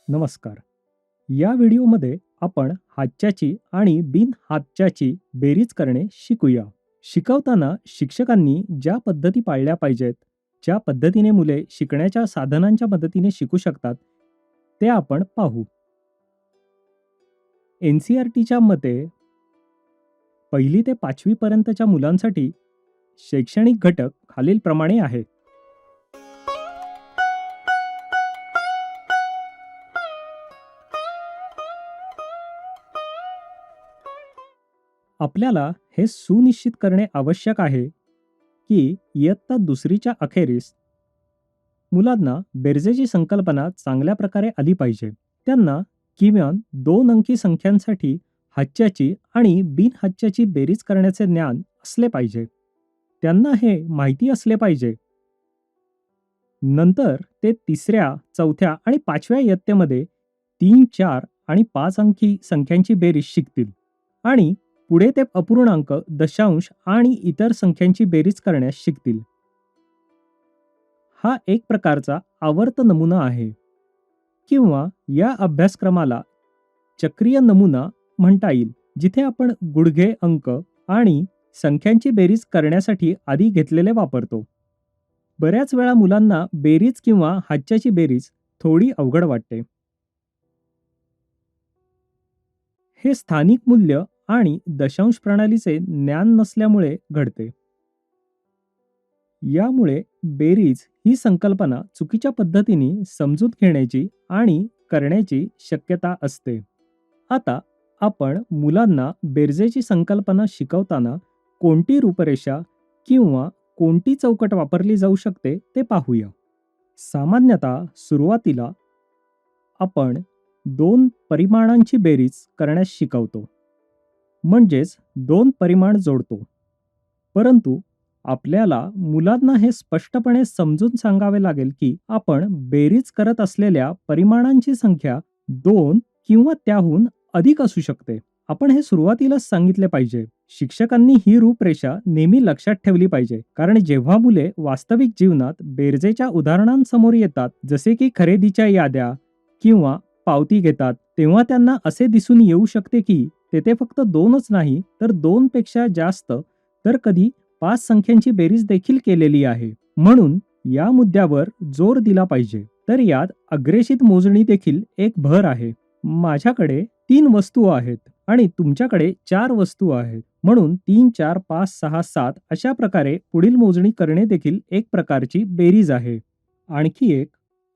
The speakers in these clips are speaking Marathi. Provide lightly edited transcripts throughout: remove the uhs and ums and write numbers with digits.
नमस्कार. या व्हिडिओमध्ये आपण हातच्याची आणि बिनहातच्याची बेरीज करणे शिकूया. शिकवताना शिक्षकांनी ज्या पद्धती पाळल्या पाहिजेत, ज्या पद्धतीने मुले शिकण्याच्या साधनांच्या मदतीने शिकू शकतात, ते आपण पाहू. NCERTच्या मते 1ली ते 5वी पर्यंतच्या मुलांसाठी शैक्षणिक घटक खालीलप्रमाणे आहेत. आपल्याला हे सुनिश्चित करणे आवश्यक आहे की इयत्ता 2रीच्या अखेरीस मुलांना बेरजेची संकल्पना चांगल्या प्रकारे आली पाहिजे. त्यांना किमान 2 अंकी संख्यांसाठी हातच्याची आणि बिनहातच्याची बेरीज करण्याचे ज्ञान असले पाहिजे. त्यांना हे माहिती असले पाहिजे. नंतर ते 3ऱ्या, 4थ्या आणि 5व्या इयत्तेमध्ये 3, 4 आणि 5 अंकी संख्यांची बेरीज शिकतील आणि पुढे ते अपूर्णांक, दशांश आणि इतर संख्यांची बेरीज करण्यास शिकतील. हा एक प्रकारचा आवर्त नमुना आहे किंवा या अभ्यासक्रमाला चक्रीय नमुना म्हणता येईल, जिथे आपण गुडघे अंक आणि संख्यांची बेरीज करण्यासाठी आधी घेतलेले वापरतो. बऱ्याच वेळा मुलांना बेरीज किंवा हातच्याची बेरीज थोडी अवघड वाटते. हे स्थानिक मूल्य आणि दशांश प्रणालीचे ज्ञान नसल्यामुळे घडते. यामुळे बेरीज ही संकल्पना चुकीच्या पद्धतीने समजून घेण्याची आणि करण्याची शक्यता असते. आता आपण मुलांना बेरजेची संकल्पना शिकवताना कोणती रूपरेषा किंवा कोणती चौकट वापरली जाऊ शकते ते पाहूया. सामान्यतः सुरुवातीला आपण 2 परिमाणांची बेरीज करण्यास शिकवतो, म्हणजेच 2 परिमाण जोडतो. परंतु आपल्याला मुलांना हे स्पष्टपणे समजून सांगावे लागेल की आपण बेरीज करत असलेल्या परिमाणांची संख्या 2 किंवा त्याहून अधिक असू शकते. आपण हे सुरुवातीलाच सांगितले पाहिजे. शिक्षकांनी ही रूपरेषा नेहमी लक्षात ठेवली पाहिजे, कारण जेव्हा मुले वास्तविक जीवनात बेरजेच्या उदाहरणांसमोर येतात, जसे की खरेदीच्या याद्या किंवा पावती घेतात, तेव्हा त्यांना असे दिसून येऊ शकते की तेथे फक्त 2च नाही तर 2 पेक्षा जास्त, तर कधी 5 संख्यांची बेरीज देखील केलेली आहे. म्हणून या मुद्द्यावर जोर दिला पाहिजे. तर यात अग्रेषित मोजणी देखील एक भर आहे. माझ्याकडे 3 वस्तू आहेत आणि तुमच्याकडे 4 वस्तू आहेत, म्हणून 3, 4, 5, 6, 7 अशा प्रकारे पुढील मोजणी करणे देखील एक प्रकारची बेरीज आहे. आणखी एक,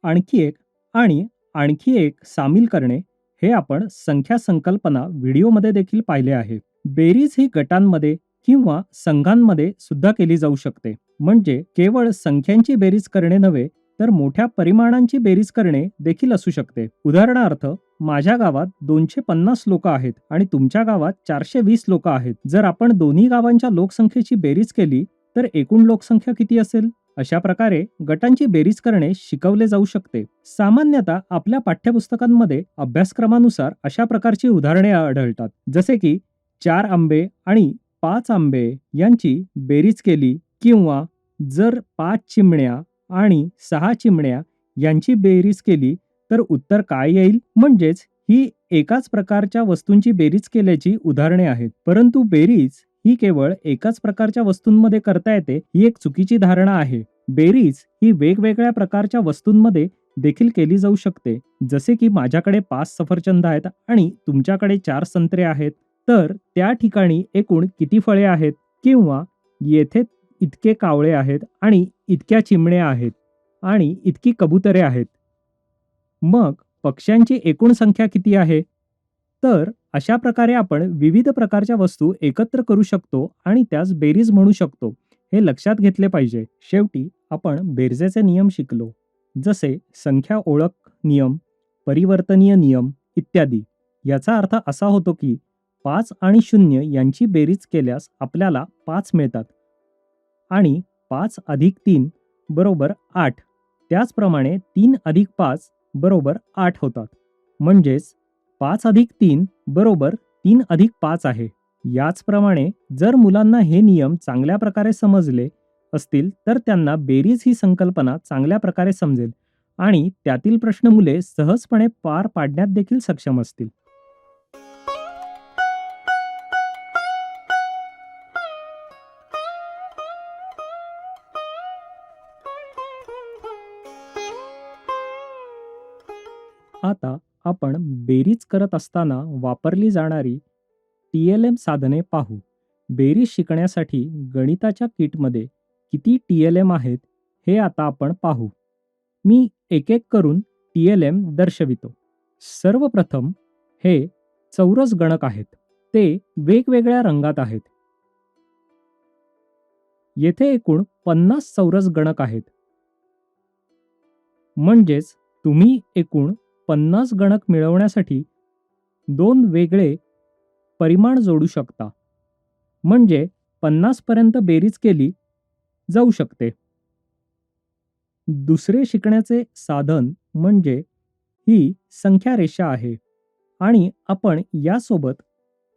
आणखी एक आणि आणखी एक सामील करणे हे आपण संख्या संकल्पना व्हिडिओमध्ये देखील पाहिले आहे. बेरीज ही गटांमध्ये किंवा संघांमध्ये सुद्धा केली जाऊ शकते. म्हणजे केवळ संख्यांची बेरीज करणे नव्हे, तर मोठ्या परिमाणांची बेरीज करणे देखील असू शकते. उदाहरणार्थ, माझ्या गावात 250 लोक आहेत आणि तुमच्या गावात 420 लोक आहेत. जर आपण दोन्ही गावांच्या लोकसंख्येची बेरीज केली तर एकूण लोकसंख्या किती असेल? अशा प्रकारे गटांची बेरीज करणे शिकवले जाऊ शकते. सामान्यतः आपल्या पाठ्यपुस्तकांमध्ये अभ्यासक्रमानुसार अशा प्रकारची उदाहरणे आढळतात, जसे की 4 आंबे आणि 5 आंबे यांची बेरीज केली, किंवा जर 5 चिमण्या आणि 6 चिमण्या यांची बेरीज केली तर उत्तर काय येईल? म्हणजेच ही एकाच प्रकारच्या वस्तूंची बेरीज केल्याची उदाहरणे आहेत. परंतु बेरीज ही केवळ एकाच प्रकारच्या वस्तूंमध्ये करता येते ही एक चुकीची धारणा आहे. बेरीज ही वेगवेगळ्या प्रकारच्या वस्तूंमध्ये देखील केली जाऊ शकते. जसे की माझ्याकडे 5 सफरचंद आहेत आणि तुमच्याकडे 4 संत्रे आहेत, तर त्या ठिकाणी एकूण किती फळे आहेत? किंवा येथे इतके कावळे आहेत आणि इतक्या चिमण्या आहेत आणि इतकी कबुतरे आहेत, मग पक्ष्यांची एकूण संख्या किती आहे? तर अशा प्रकारे आपण विविध प्रकारच्या वस्तू एकत्र करू शकतो आणि त्यास बेरीज म्हणू शकतो. हे लक्षात घेतले पाहिजे. शेवटी आपण बेरजेचे नियम शिकलो, जसे संख्या ओळख नियम, परिवर्तनीय नियम इत्यादी. याचा अर्थ असा होतो की 5 आणि 0 यांची बेरीज केल्यास आपल्याला 5 मिळतात आणि 5 अधिक 3 बरोबर 8. त्याचप्रमाणे 3 अधिक 5 बरोबर 8 होतात. म्हणजेच 5 अधिक 3 बरोबर 3 अधिक 5 आहे. याचप्रमाणे जर मुलांना हे नियम चांगल्या प्रकारे समजले असतील तर त्यांना बेरीज ही संकल्पना चांगल्या प्रकारे समजेल आणि त्यातील प्रश्न मुले सहजपणे पार पाडण्यात देखील सक्षम असतील. आता आपण बेरीज करत असताना वापरली जाणारी TLM साधने पाहू. बेरीज शिकण्यासाठी गणिताच्या किटमध्ये किती TLM आहेत हे आता आपण पाहू. मी एक एक करून TLM दर्शवितो. सर्वप्रथम हे चौरस गणक आहेत. ते वेगवेगळ्या रंगात आहेत. येथे एकूण 50 चौरस गणक आहेत. म्हणजेच तुम्ही एकूण 50 गणक मिळवण्यासाठी 2 वेगळे परिमाण जोडू शकता. म्हणजे 50 पर्यंत बेरीज केली जाऊ शकते. दुसरे शिकण्याचे साधन म्हणजे ही संख्या रेषा आहे आणि आपण यासोबत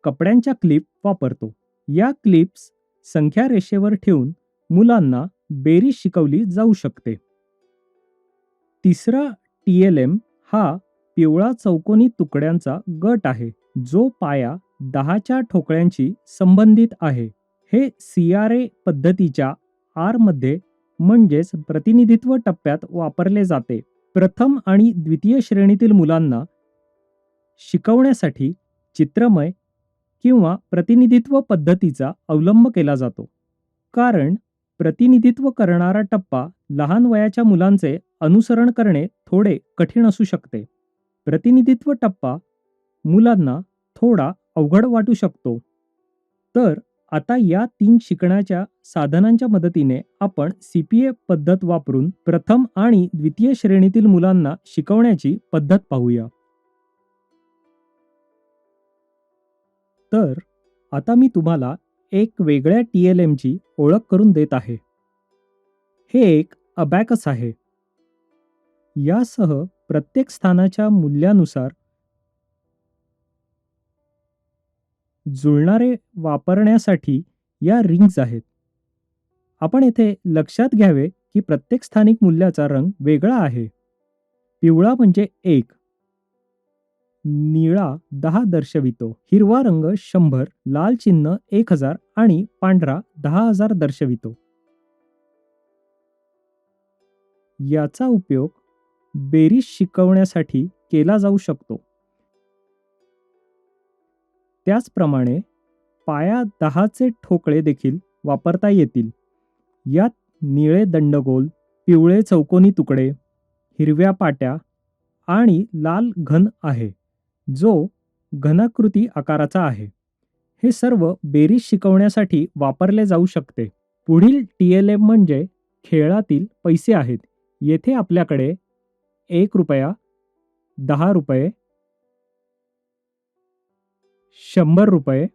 कपड्यांच्या क्लिप वापरतो. या क्लिप्स संख्या रेषेवर ठेवून मुलांना बेरीज शिकवली जाऊ शकते. तिसरा TLM हा पिवळा चौकोनी तुकड्यांचा गट आहे, जो पाया 10च्या ठोकळ्यांशी संबंधित आहे. हे CRA पद्धतीच्या R मध्ये म्हणजेच प्रतिनिधित्व टप्प्यात वापरले जाते. प्रथम आणि द्वितीय श्रेणीतील मुलांना शिकवण्यासाठी चित्रमय किंवा प्रतिनिधित्व पद्धतीचा अवलंब केला जातो. कारण प्रतिनिधित्व करणारा टप्पा लहान वयाच्या मुलांचे अनुसरण करणे थोडे कठीण असू शकते. प्रतिनिधित्व टप्पा मुलांना थोडा अवघड वाटू शकतो. तर आता या 3 शिकण्याच्या साधनांच्या मदतीने आपण CPA पद्धत वापरून प्रथम आणि द्वितीय श्रेणीतील मुलांना शिकवण्याची पद्धत पाहूया. तर आता मी तुम्हाला एक वेगळ्या TLM ची ओळख करून देत आहे. हे एक अबॅकस आहे. यासह प्रत्येक स्थानाच्या मूल्यानुसार जुळणारे वापरण्यासाठी या रिंग्ज आहेत. आपण येथे लक्षात घ्यावे की प्रत्येक स्थानिक मूल्याचा रंग वेगळा आहे. पिवळा म्हणजे 1, निळा 10 दर्शवितो, हिरवा रंग 100, लाल चिन्ह 1000 आणि पांढरा 10,000 दर्शवितो. याचा उपयोग बेरीज शिकवण्यासाठी केला जाऊ शकतो. त्याचप्रमाणे पाया 10चे ठोकळे देखील वापरता येतील. यात निळे दंडगोल, पिवळे चौकोनी तुकडे, हिरव्या पाट्या आणि लाल घन आहे, जो घनाकृती आकाराचा आहे. हे सर्व बेरीज शिकवण्यासाठी वापरले जाऊ शकते. पुढील TLM म्हणजे खेळातील पैसे आहेत. येथे आपल्याकडे 1 रुपया, 10 रुपये, 100 रुपये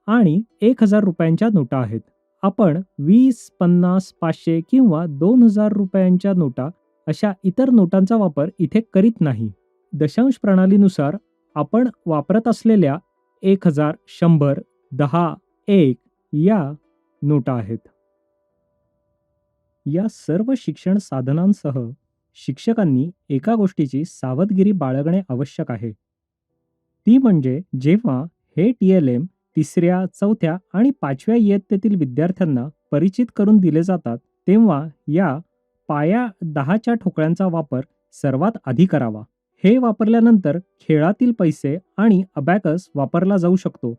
आणि 1000 रुपयांच्या नोटा आहेत. आपण 20, 50, 500 किंवा 2000 रुपयांच्या नोटा अशा इतर नोटांचा वापर इथे करीत नाही. दशांश प्रणालीनुसार आपण वापरत असलेल्या 1000, 100, 10, 1 या नोटा आहेत. या सर्व शिक्षण साधनांसह शिक्षकांनी एका गोष्टीची सावधगिरी बाळगणे आवश्यक आहे. ती म्हणजे जेव्हा हे TLM 3ऱ्या, 4थ्या आणि 5व्या इयत्तेतील विद्यार्थ्यांना परिचित करून दिले जातात, तेव्हा या पाया 10च्या ठोकळ्यांचा वापर सर्वात आधी करावा. हे वापरल्यानंतर खेळातील पैसे आणि अबॅकस वापरला जाऊ शकतो.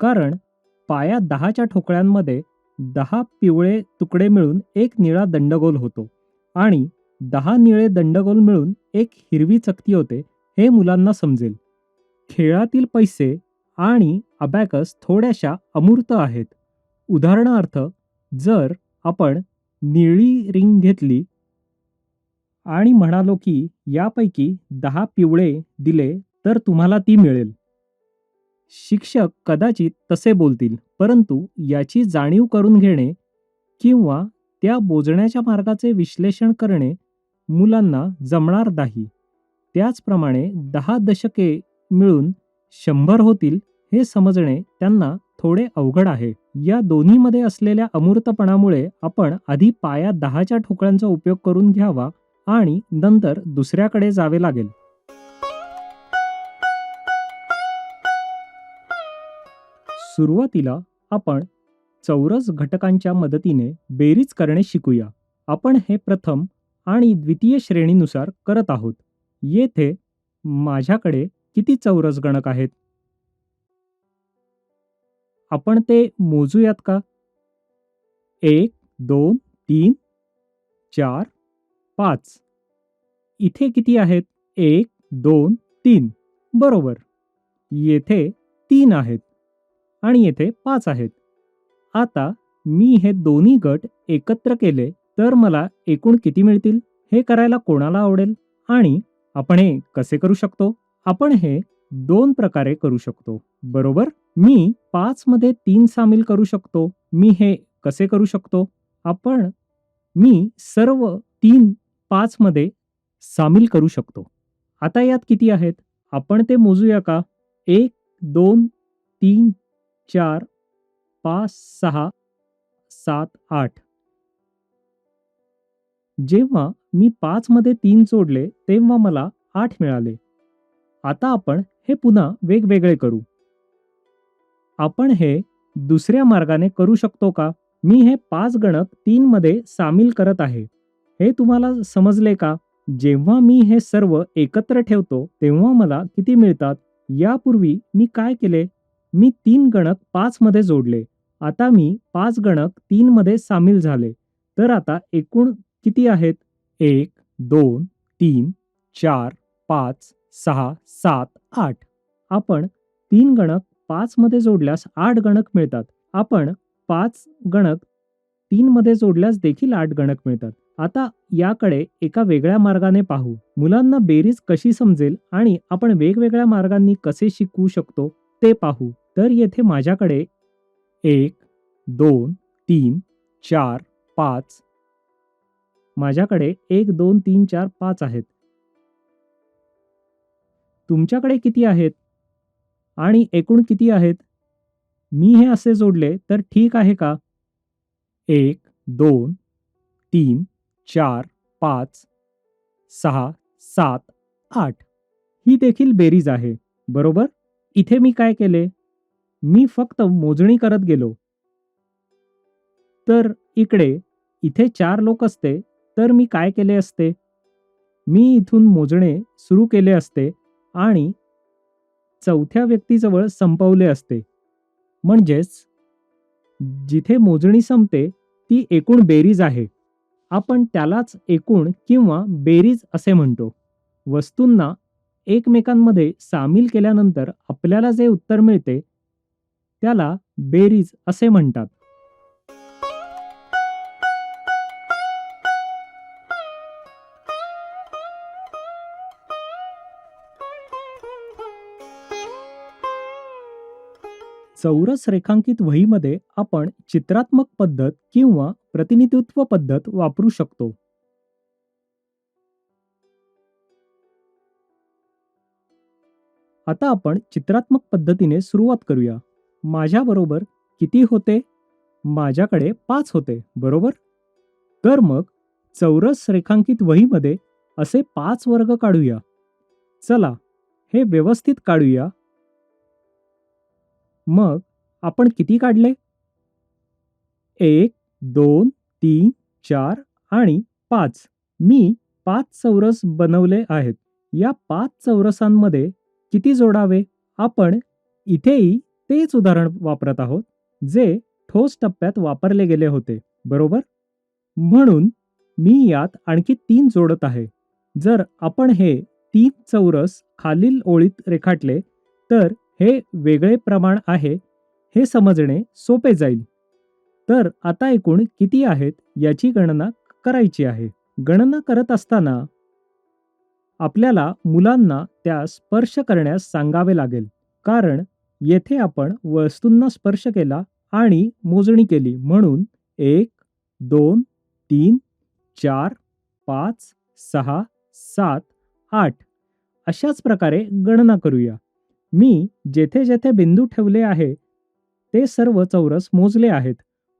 कारण पाया 10च्या ठोकळ्यांमध्ये 10 पिवळे तुकडे मिळून एक निळा दंडगोल होतो आणि 10 निळे दंडगोल मिळून एक हिरवी चकती होते, हे मुलांना समजेल. खेळातील पैसे आणि अबॅकस थोड्याशा अमूर्त आहेत. उदाहरणार्थ, जर आपण निळी रिंग घेतली आणि म्हणालो की यापैकी 10 पिवळे दिले तर तुम्हाला ती मिळेल. शिक्षक कदाचित तसे बोलतील, परंतु याची जाणीव करून घेणे किंवा त्या बोजण्याच्या मार्गाचे विश्लेषण करणे मुलांना जमणार नाही. त्याचप्रमाणे 10 दशके मिळून 100 होतील हे समजणे त्यांना थोडे अवघड आहे. या दोन्हीमध्ये असलेल्या अमूर्तपणामुळे आपण आधी पाया 10च्या ठोकळ्यांचा उपयोग करून घ्यावा आणि नंतर दुसऱ्याकडे जावे लागेल. सुरुवातीला आपण चौरस घटकांच्या मदतीने बेरीज करणे शिकूया. आपण हे प्रथम आणि द्वितीय श्रेणीनुसार करत आहोत. येथे माझ्याकडे किती चौरस गणक आहेत? आपण ते मोजूयात का? 1, 2, 3, 4, 5. इथे किती आहेत? 1, 2, 3. बरोबर. येथे 3 आहेत आणि येथे 5 आहेत. आता मी हे दोन्ही गट एकत्र केले तर मला एकूण किती मिळतील? हे करायला कोणाला आवडेल? आणि आपण हे कसे करू शकतो? आपण हे 2 प्रकारे करू शकतो. बरोबर? मी 5 मध्ये 3 सामील करू शकतो. मी हे कसे करू शकतो? मी सर्व 3 5 मध्ये सामील करू शकतो. आता यात किती आहेत? आपण ते मोजूया का? 1, 2, 3, 4, 5, 6, 7, 8. जेव्हा मी 5 मध्ये 3 जोडले तेव्हा मला 8 मिळाले. आता आपण हे पुन्हा वेगवेगळे करू. आपण हे दुसऱ्या मार्गाने करू शकतो का? मी हे 5 गणक 3 मध्ये सामील करत आहे. हे तुम्हाला समजले का? जेव्हा मी हे सर्व एकत्र ठेवतो तेव्हा मला किती मिळतात? यापूर्वी मी काय केले? मी 3 गणक 5 मध्ये जोडले. आता मी 5 गणक 3 मध्ये सामील झाले. तर आता एकूण किती आहेत? 1, 2, 3, 4, 5, 6, 7, 8. आपण 3 गणक 5 मध्ये जोडल्यास 8 गणक मिळतात. आपण 5 गणक 3 मध्ये जोडल्यास देखील 8 गणक मिळतात. आता याकडे एका वेगळ्या मार्गाने पाहू. मुलांना बेरीज कशी समजेल आणि आपण वेगवेगळ्या मार्गांनी कसे शिकवू शकतो ते पाहू. तर येथे माझ्याकडे 1, 2, 3, 4, 5. माझ्याकडे 1, 2, 3, 4, 5 आहेत. तुमच्याकडे किती आहेत? आणि एकूण किती आहेत? मी हे असे जोडले तर ठीक आहे का? 1, 2, 3, 4, 5, 6, 7, 8. ही देखील बेरीज आहे. बरोबर? इथे मी काय केले? मी फक्त मोजणी करत गेलो. तर इथे 4 लोक असते तर मी काय केले असते? मी इथून मोजणे सुरू केले असते आणि चौथ्या व्यक्तीजवळ संपवले असते. म्हणजेच जिथे मोजणी संपते ती एकूण बेरीज आहे. आपण त्यालाच एकूण किंवा बेरीज असे म्हणतो. वस्तूंना एकमेकांमध्ये सामील केल्यानंतर आपल्याला जे उत्तर मिळते त्याला बेरीज असे म्हणतात. चौरस रेखांकित वहीमध्ये आपण चित्रात्मक पद्धत किंवा प्रतिनिधित्व पद्धत वापरू शकतो. आता आपण चित्रात्मक पद्धतीने सुरुवात करूया. माझ्याबरोबर किती होते? माझ्याकडे 5 होते. बरोबर? तर मग चौरस रेखांकित वहीमध्ये असे 5 वर्ग काढूया. चला हे व्यवस्थित काढूया. मग आपण किती काढले? 1, 2, 3, 4 आणि 5. मी 5 चौरस बनवले आहेत. या 5 चौरसांमध्ये किती जोडावे? आपण इथेही तेच उदाहरण वापरत आहोत जे ठोस टप्प्यात वापरले गेले होते. बरोबर? म्हणून मी यात आणखी 3 जोडत आहे. जर आपण हे 3 चौरस खालील ओळीत रेखाटले तर हे वेगळे प्रमाण आहे हे समजणे सोपे जाईल. तर आता एकूण किती आहेत याची गणना करायची आहे. गणना करत असताना आपल्याला मुलांना त्या स्पर्श करण्यास सांगावे लागेल. कारण येथे आपण वस्तूंना स्पर्श केला आणि मोजणी केली म्हणून 1, 2, 3, 4, 5, 6, 7, 8 अशाच प्रकारे गणना करूया. मी जेथे जेथे बिंदू ठेवले आहे ते सर्व चौरस मोजले आहेत.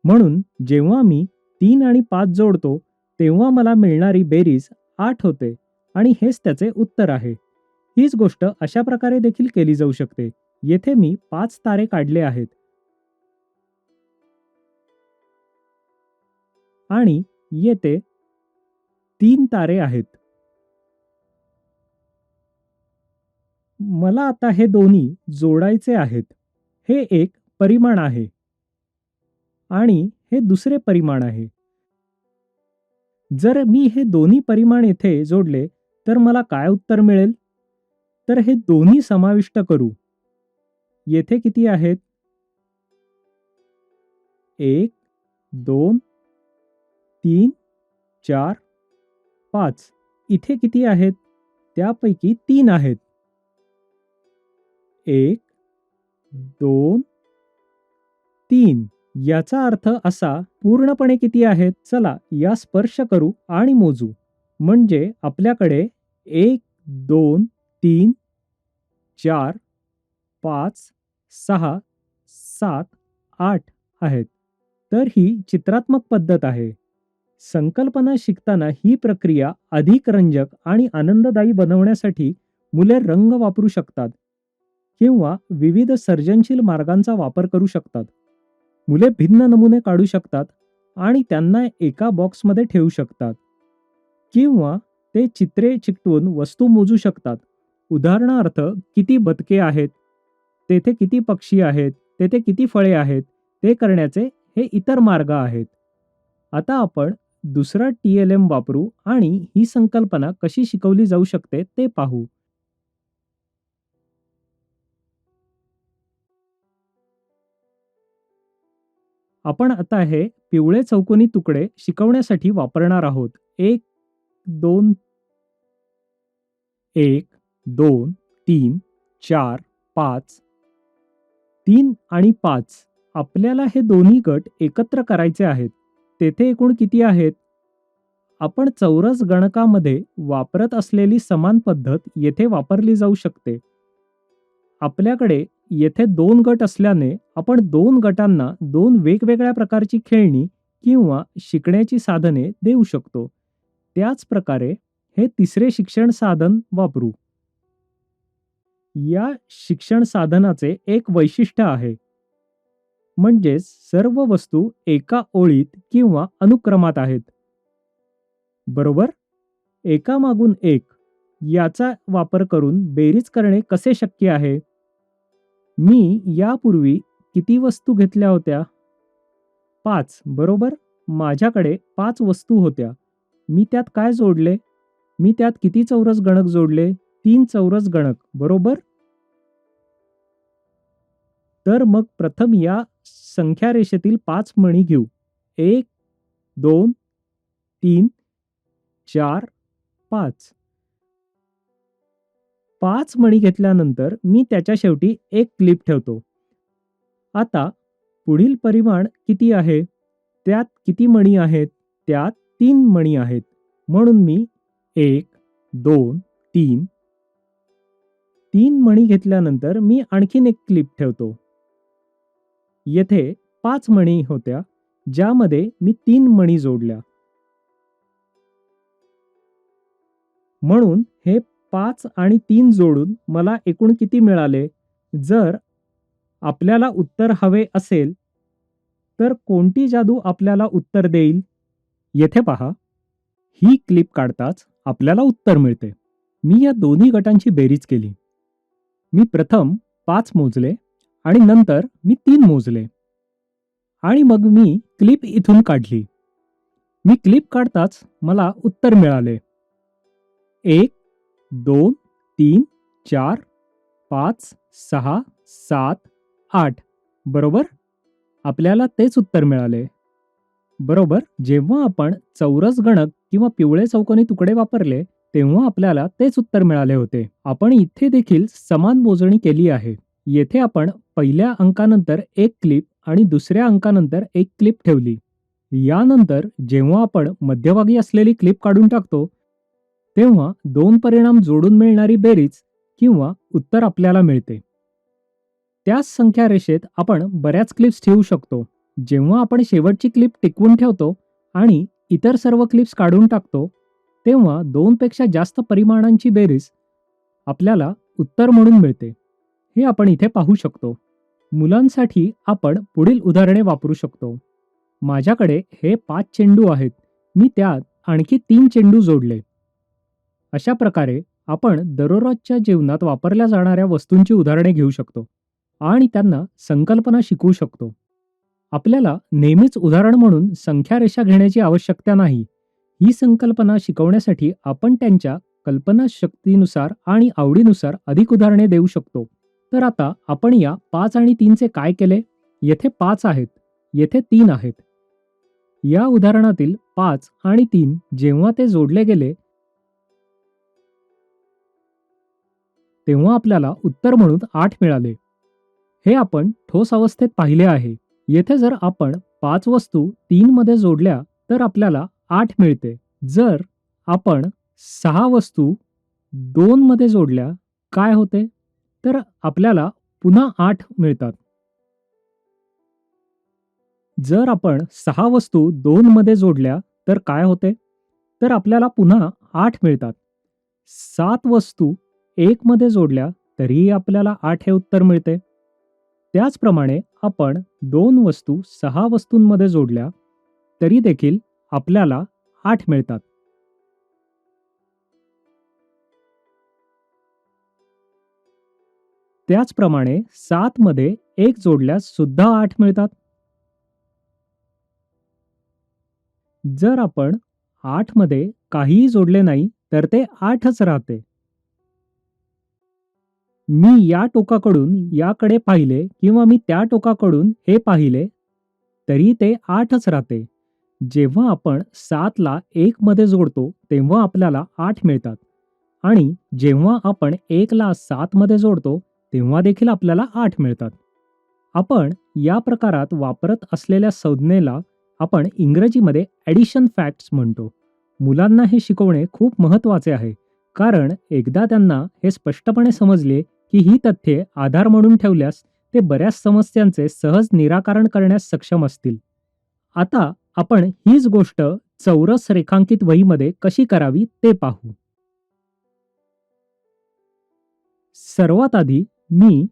म्हणून जेव्हा मी 3 आणि 5 जोडतो तेव्हा मला मिळणारी बेरीज 8 होते आणि हेच त्याचे उत्तर आहे. हीच गोष्ट अशा प्रकारे देखील केली जाऊ शकते. येथे मी 5 तारे काढले आहेत आणि येथे 3 तारे आहेत. मला आता हे दोन्ही जोडायचे आहेत. हे एक परिमाण आहे आणि हे दुसरे परिमाण आहे. जर मी हे दोन्ही परिमाण येथे जोडले तर मला काय उत्तर मिळेल? तर हे दोन्ही समाविष्ट करू. येथे किती आहेत? 1, 2, 3, 4, 5. इथे किती आहेत? त्यापैकी 3 आहेत. 1, 2, 3. याचा अर्थ असा पूर्णपणे किती आहेत? चला या स्पर्श करू आणि मोजू. म्हणजे आपल्याकडे 1, 2, 3, 4, 5, 6, 7, 8 आहेत. तर ही चित्रात्मक पद्धत आहे. संकल्पना शिकताना ही प्रक्रिया अधिक रंजक आणि आनंददायी बनवण्यासाठी मुले रंग वापरू शकतात किंवा विविध सर्जनशील मार्गांचा वापर करू शकतात. मुले भिन्न नमुने काढू शकतात आणि त्यांना एका बॉक्समध्ये ठेवू शकतात किंवा ते चित्रे चिकटवून वस्तू मोजू शकतात. उदाहरणार्थ किती बदके आहेत, तेथे किती पक्षी आहेत, तेथे किती फळे आहेत, ते करण्याचे हे इतर मार्ग आहेत. आता आपण दुसरा TLM वापरू आणि ही संकल्पना कशी शिकवली जाऊ शकते ते पाहू. आपण आता हे पिवळे चौकोनी तुकडे शिकवण्यासाठी वापरणार आहोत. 1, 2, 1, 2, 3, 4, 5. 3 आणि 5 आपल्याला हे दोन्ही गट एकत्र करायचे आहेत. तेथे एकूण किती आहेत? आपण चौरस गणकामध्ये वापरत असलेली समान पद्धत येथे वापरली जाऊ शकते. आपल्याकडे येथे 2 गट असल्याने आपण 2 गटांना 2 वेगवेगळ्या प्रकारची खेळणी किंवा शिकण्याची साधने देऊ शकतो. त्याच प्रकारे हे तिसरे शिक्षण साधन वापरू. या शिक्षण साधनाचे एक वैशिष्ट्य आहे. म्हणजेच सर्व वस्तू एका ओळीत किंवा अनुक्रमात आहेत. बरोबर? एकामागून एक याचा वापर करून बेरीज करणे कसे शक्य आहे? मी यापूर्वी किती वस्तू घेतल्या होत्या? 5, बरोबर? माझ्याकडे 5 वस्तू होत्या. मी त्यात काय जोडले? मी त्यात किती चौरस गणक जोडले? 3 चौरस गणक, बरोबर? तर मग प्रथम या संख्या रेषेतील 5 मणी घेऊ. 1, 2, 3, 4, 5. 5 मणी घेतल्यानंतर मी त्याच्या शेवटी एक क्लिप ठेवतो. आता पुढील परिमाण किती आहे? त्यात किती मणी आहेत? त्यात 3 मणी आहेत. म्हणून मी 1, 2, 3. 3 मणी घेतल्यानंतर मी आणखीन एक क्लिप ठेवतो. येथे 5 मणी होत्या, ज्यामध्ये मी 3 मणी जोडल्या. म्हणून हे 5 आणि 3 जोडून मला एकूण किती मिळाले? जर आपल्याला उत्तर हवे असेल, तर कोणती जादू आपल्याला उत्तर देईल? येथे पहा, ही क्लिप काढताच आपल्याला उत्तर मिळते. मी या दोन्ही गटांची बेरीज केली. मी प्रथम 5 मोजले आणि नंतर मी 3 मोजले आणि मग मी क्लिप इथून काढली. मी क्लिप काढताच मला उत्तर मिळाले. 1, 2, 3, 4, 5, 6, 7, 8. बरोबर? आपल्याला तेच उत्तर मिळाले. बरोबर, जेव्हा आपण चौरस गणक किंवा पिवळे चौकोनी तुकडे वापरले तेव्हा आपल्याला तेच उत्तर मिळाले होते. आपण इथे देखील समान मोजणी केली आहे. येथे आपण पहिल्या अंकानंतर एक क्लिप आणि दुसऱ्या अंकानंतर एक क्लिप ठेवली. यानंतर जेव्हा आपण मध्यभागी असलेली क्लिप काढून टाकतो तेव्हा 2 परिणाम जोडून मिळणारी बेरीज किंवा उत्तर आपल्याला मिळते. त्याच संख्या रेषेत आपण बऱ्याच क्लिप्स ठेवू शकतो. जेव्हा आपण शेवटची क्लिप टिकवून ठेवतो आणि इतर सर्व क्लिप्स काढून टाकतो तेव्हा दोनपेक्षा जास्त परिमाणांची बेरीज आपल्याला उत्तर म्हणून मिळते. हे आपण इथे पाहू शकतो. मुलांसाठी आपण पुढील उदाहरणे वापरू शकतो. माझ्याकडे हे 5 चेंडू आहेत. मी त्यात आणखी 3 चेंडू जोडले. अशा प्रकारे आपण दररोजच्या जीवनात वापरल्या जाणाऱ्या वस्तूंची उदाहरणे घेऊ शकतो आणि त्यांना संकल्पना शिकवू शकतो. आपल्याला नेहमीच उदाहरण म्हणून संख्या रेषा घेण्याची आवश्यकता नाही. ही संकल्पना शिकवण्यासाठी आपण त्यांच्या कल्पनाशक्तीनुसार आणि आवडीनुसार अधिक उदाहरणे देऊ शकतो. तर आता आपण या 5 आणि 3 चे काय केले? येथे 5 आहेत, येथे 3 आहेत. या उदाहरणातील 5 आणि 3 जेव्हा ते जोडले गेले तेव्हा आपल्याला उत्तर म्हणून 8 मिळाले. हे आपण ठोस अवस्थेत पाहिले आहे. येथे जर आपण 5 वस्तू 3 मध्ये जोडल्या तर आपल्याला 8 मिळते. जर आपण 6 वस्तू 2 मध्ये जोडल्या काय होते? तर आपल्याला पुन्हा 8 मिळतात. जर आपण 6 वस्तू 2 मध्ये जोडल्या तर काय होते? तर आपल्याला पुन्हा 8 मिळतात. 7 वस्तू 1 मध्ये जोडल्या तरीही आपल्याला 8 हे उत्तर मिळते. त्याचप्रमाणे आपण 2 वस्तू 6 वस्तूंमध्ये जोडल्या तरी देखील आपल्याला 8 मिळतात. त्याचप्रमाणे 7 मध्ये 1 जोडल्यास सुद्धा 8 मिळतात. जर आपण 8 मध्ये काहीही जोडले नाही तर ते 8च राहते. मी या टोकाकडून याकडे पाहिले किंवा मी त्या टोकाकडून हे पाहिले तरी ते 8च राहते. जेव्हा आपण 7 ला 1 मध्ये जोडतो तेव्हा आपल्याला 8 मिळतात आणि जेव्हा आपण 1 ला 7 मध्ये जोडतो तेव्हा देखील आपल्याला 8 मिळतात. आपण या प्रकारात वापरत असलेल्या संज्ञेला आपण इंग्रजीमध्ये ॲडिशन फॅक्ट्स म्हणतो. मुलांना हे शिकवणे खूप महत्त्वाचे आहे, कारण एकदा त्यांना हे स्पष्टपणे समजले की ही तथ्ये आधार म्हणून ठेवल्यास ते बऱ्याच समस्यांचे सहज निराकरण करण्यास सक्षम असतील. आता आपण हीच गोष्ट चौरस रेखांकित वहीमध्ये कशी करावी ते पाहू. सर्वात आधी मी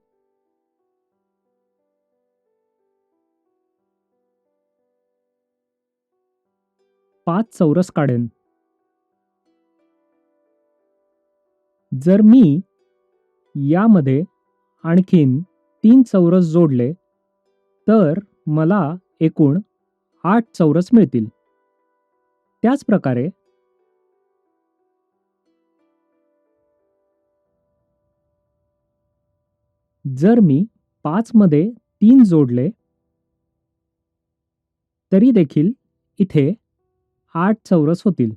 5 चौरस काढेन. जर मी यामध्ये आणखीन 3 चौरस जोडले तर मला एकूण 8 चौरस मिळतील. त्याच प्रकारे जर मी 5 मध्ये 3 जोडले तरी देखील इथे 8 चौरस होतील.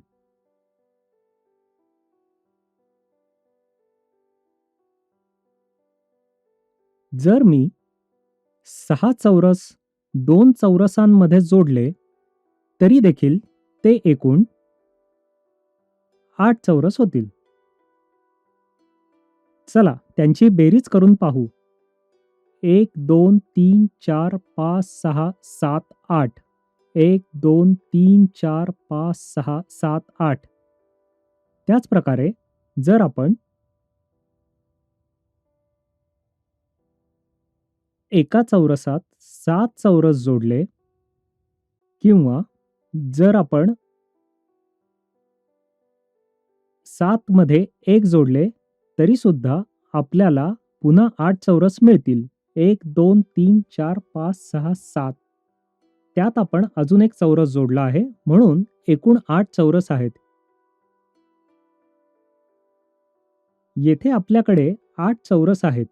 जर मी 6 चौरस 2 चौरसांमध्ये जोडले तरी देखील ते एकूण 8 चौरस होतील. चला त्यांची बेरीज करून पाहू. 1 2 3 4 5 6 7 8. 1 2 3 4 5 6 7 8. त्याच प्रकारे जर आपण एका चौरसात 7 चौरस जोडले किंवा जर आपण 7 मध्ये 1 जोडले तरी सुद्धा आपल्याला पुन्हा 8 चौरस मिळतील. 1 2 3 4 5 6 7. त्यात आपण अजून एक चौरस जोडला आहे म्हणून एकूण 8 चौरस आहेत. येथे आपल्याकडे 8 चौरस आहेत.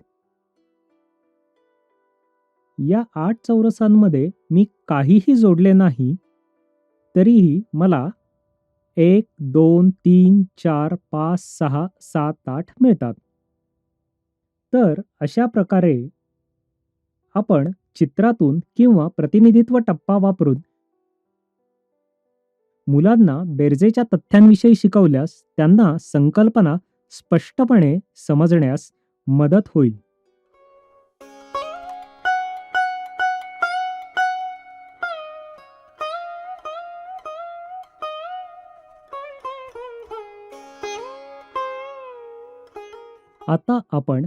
या 8 चौरसांमध्ये मी काहीही जोडले नाही तरीही मला 1 2 3 4 5 6 7 8 मिळतात. तर अशा प्रकारे आपण चित्रातून किंवा प्रतिनिधित्व टप्पा वापरून मुलांना बेरजेच्या तथ्यांविषयी शिकवल्यास त्यांना संकल्पना स्पष्टपणे समजण्यास मदत होईल. आता आपण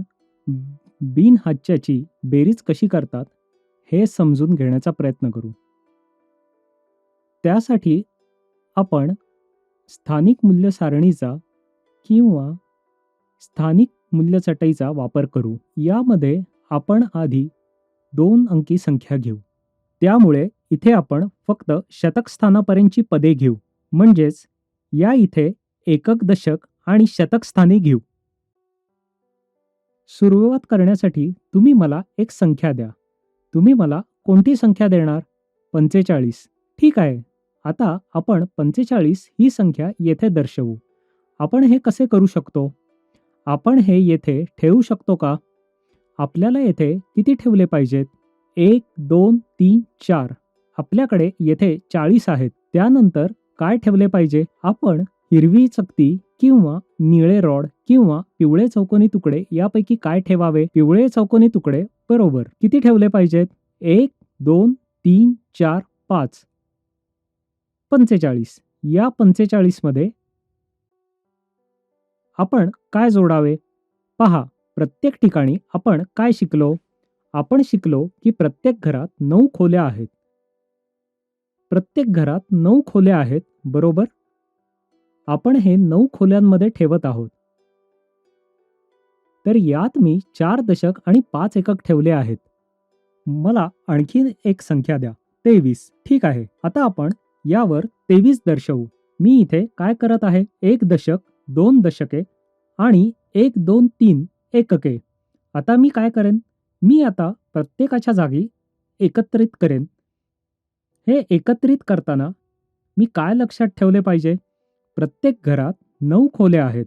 बिनहाच्याची बेरीज कशी करतात हे समजून घेण्याचा प्रयत्न करू. त्यासाठी आपण स्थानिक मूल्य सारणीचा किंवा स्थानिक मूल्य चटईचा वापर करू. यामध्ये आपण आधी 2 अंकी संख्या घेऊ. त्यामुळे इथे आपण फक्त शतक स्थानापर्यंतची पदे घेऊ. म्हणजेच या इथे एकक, दशक आणि शतक स्थाने घेऊ. सुरुवात करण्यासाठी तुम्ही मला एक संख्या द्या. तुम्ही मला कोणती संख्या देणार? 45. ठीक आहे. आता आपण 45 ही संख्या येथे दर्शवू. आपण हे कसे करू शकतो? आपण हे येथे ठेवू शकतो का? आपल्याला येथे किती ठेवले पाहिजेत? 1, 2, 3, 4. आपल्याकडे येथे 40 आहेत. त्यानंतर काय ठेवले पाहिजे? आपण हिरवी चकती किंवा निळे रॉड किंवा पिवळे चौकोनी तुकडे यापैकी काय ठेवावे? पिवळे चौकोनी तुकडे. बरोबर. किती ठेवले पाहिजेत? 1, 2, 3, 4, 5. 45. या 45 मध्ये आपण काय जोडावे? पहा, प्रत्येक ठिकाणी आपण काय शिकलो? आपण शिकलो की प्रत्येक घरात 9 खोल्या आहेत. प्रत्येक घरात 9 खोल्या आहेत, बरोबर? आपण हे 9 खोल्यांमध्ये ठेवत आहोत. तर यात मी 4 दशक आणि 5 एकक ठेवले आहेत. मला आणखी एक संख्या द्या. 23. ठीक आहे. आता आपण यावर 23 दर्शवू. मी इथे काय करत आहे? 1 दशक, 2 दशके आणि 1, 2, 3 एकके. आता मी काय करेन? मी आता प्रत्येकाच्या जागी एकत्रित करेन. हे एकत्रित करताना मी काय लक्षात ठेवले पाहिजे? प्रत्येक घरात 9 खोल्या आहेत.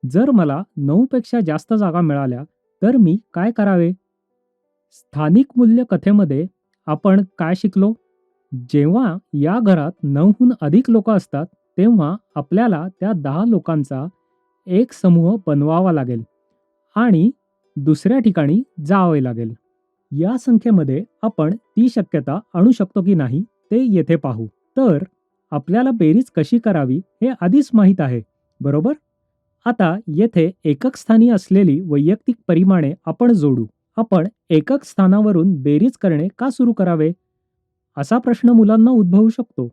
जर मला 9 पेक्षा जास्त जागा मिळाल्या तर मी काय करावे? स्थानिक मूल्य कथेमध्ये आपण काय शिकलो? जेव्हा या घरात 9हून अधिक लोक असतात तेव्हा आपल्याला त्या 10 लोकांचा एक समूह बनवावा लागेल आणि दुसऱ्या ठिकाणी जावे लागेल. या संख्येमध्ये आपण ती शक्यता आणू शकतो की नाही ते येथे पाहू. तर आपल्याला बेरीज कशी करावी हे आधीच माहीत आहे, बरोबर? आता येथे एकक स्थानी असलेली वैयक्तिक परिमाणे आपण जोडू. आपण एकक स्थानावरून बेरीज करणे का सुरू करावे? असा प्रश्न मुलांना उद्भवू शकतो.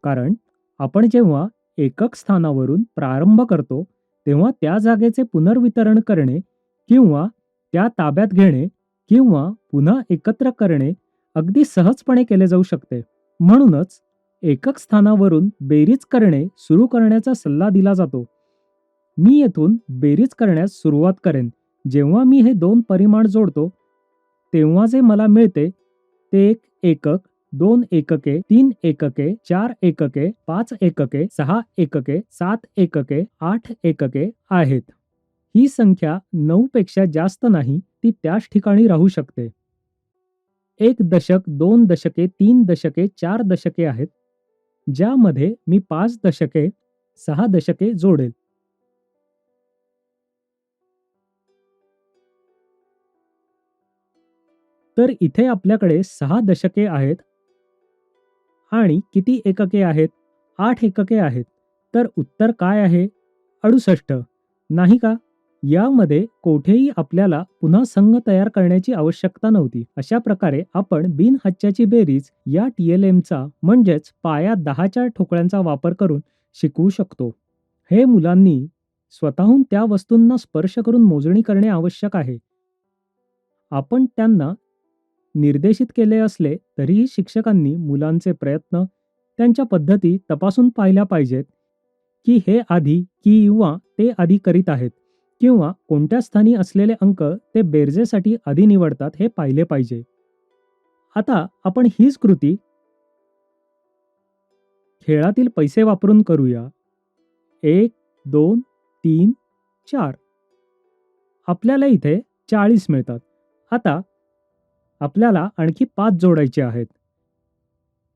कारण आपण जेव्हा एकक स्थानावरून प्रारंभ करतो तेव्हा त्या जागेचे पुनर्वितरण करणे किंवा त्या ताब्यात घेणे किंवा पुन्हा एकत्र करणे अगदी सहजपणे केले जाऊ शकते. म्हणूनच एकक स्थानावरून बेरीज करणे सुरू करण्याचा सल्ला दिला जातो. मी येथून बेरीज करण्यास सुरुवात करेन. जेव्हा मी हे 2 परिमाण जोडतो तेव्हा जे मला मिळते ते 1 एकक, 2 एकके, 3 एकके, 4 एकके, 5 एकके, 6 एकके, 7 एकके, 8 एकके आहेत. ही संख्या 9 पेक्षा जास्त नाही, ती त्याच ठिकाणी राहू शकते. 1 दशक, 2 दशके, 3 दशके, 4 दशके आहेत, ज्यामध्ये मी 5 दशके, 6 दशके जोडेल. तर इथे आपल्याकडे 6 दशके आहेत आणि किती एकके आहेत? 8 एकके आहेत. तर उत्तर काय आहे? 68. नाही का? यामध्ये कोठेही आपल्याला पुन्हा संघ तयार करण्याची आवश्यकता नव्हती. अशा प्रकारे आपण बिनहच्च्याची बेरीज या TLMचा म्हणजेच पाया 10च्या ठोकळ्यांचा वापर करून शिकवू शकतो. हे मुलांनी स्वतःहून त्या वस्तूंना स्पर्श करून मोजणी करणे आवश्यक आहे. आपण त्यांना निर्देशित केले असले तरीही शिक्षकांनी मुलांचे प्रयत्न, त्यांच्या पद्धती तपासून पाहिल्या पाहिजेत की हे आधी किंवा ते आधी करीत आहेत किंवा कोणत्या स्थानी असलेले अंक ते बेरजेसाठी आधी निवडतात हे पाहिले पाहिजे. आता आपण हीच कृती खेळातील पैसे वापरून करूया. 1, 2, 3, 4. आपल्याला इथे 40 मिळतात. आता आपल्याला आणखी 5 जोडायचे आहेत.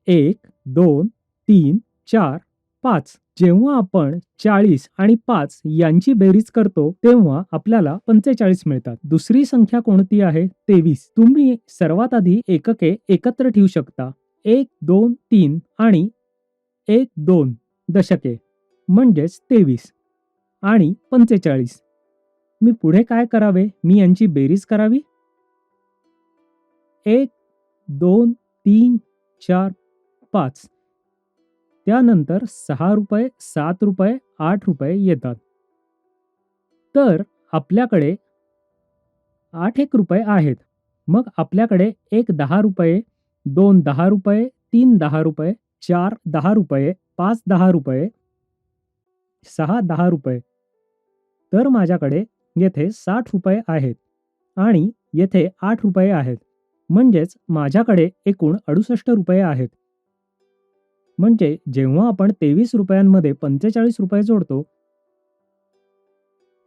1, 2, 3, 4, 5. जेव्हा आपण 40 आणि 5 यांची बेरीज करतो तेव्हा आपल्याला 45 मिळतात. दुसरी संख्या कोणती आहे? 23. तुम्ही सर्वात आधी एकके एकत्र ठेवू शकता. 1, 2, 3 आणि 1, 2 दशके म्हणजेच 23 आणि 45. मी पुढे काय करावे? मी यांची बेरीज करावी. 1, 2, 3, 4, 5. त्यानंतर ₹6, ₹7, ₹8 येतात. तर आपल्याकडे ₹8 आहेत. मग आपल्याकडे एक ₹10, 2 ₹10, 3 ₹10, 4 ₹10, 5 ₹10, 6 ₹10. तर माझ्याकडे येथे ₹60 आहेत आणि येथे ₹8 आहेत. म्हणजेच माझ्याकडे एकूण ₹68 आहेत. म्हणजे जेव्हा आपण ₹23 ₹45 जोडतो,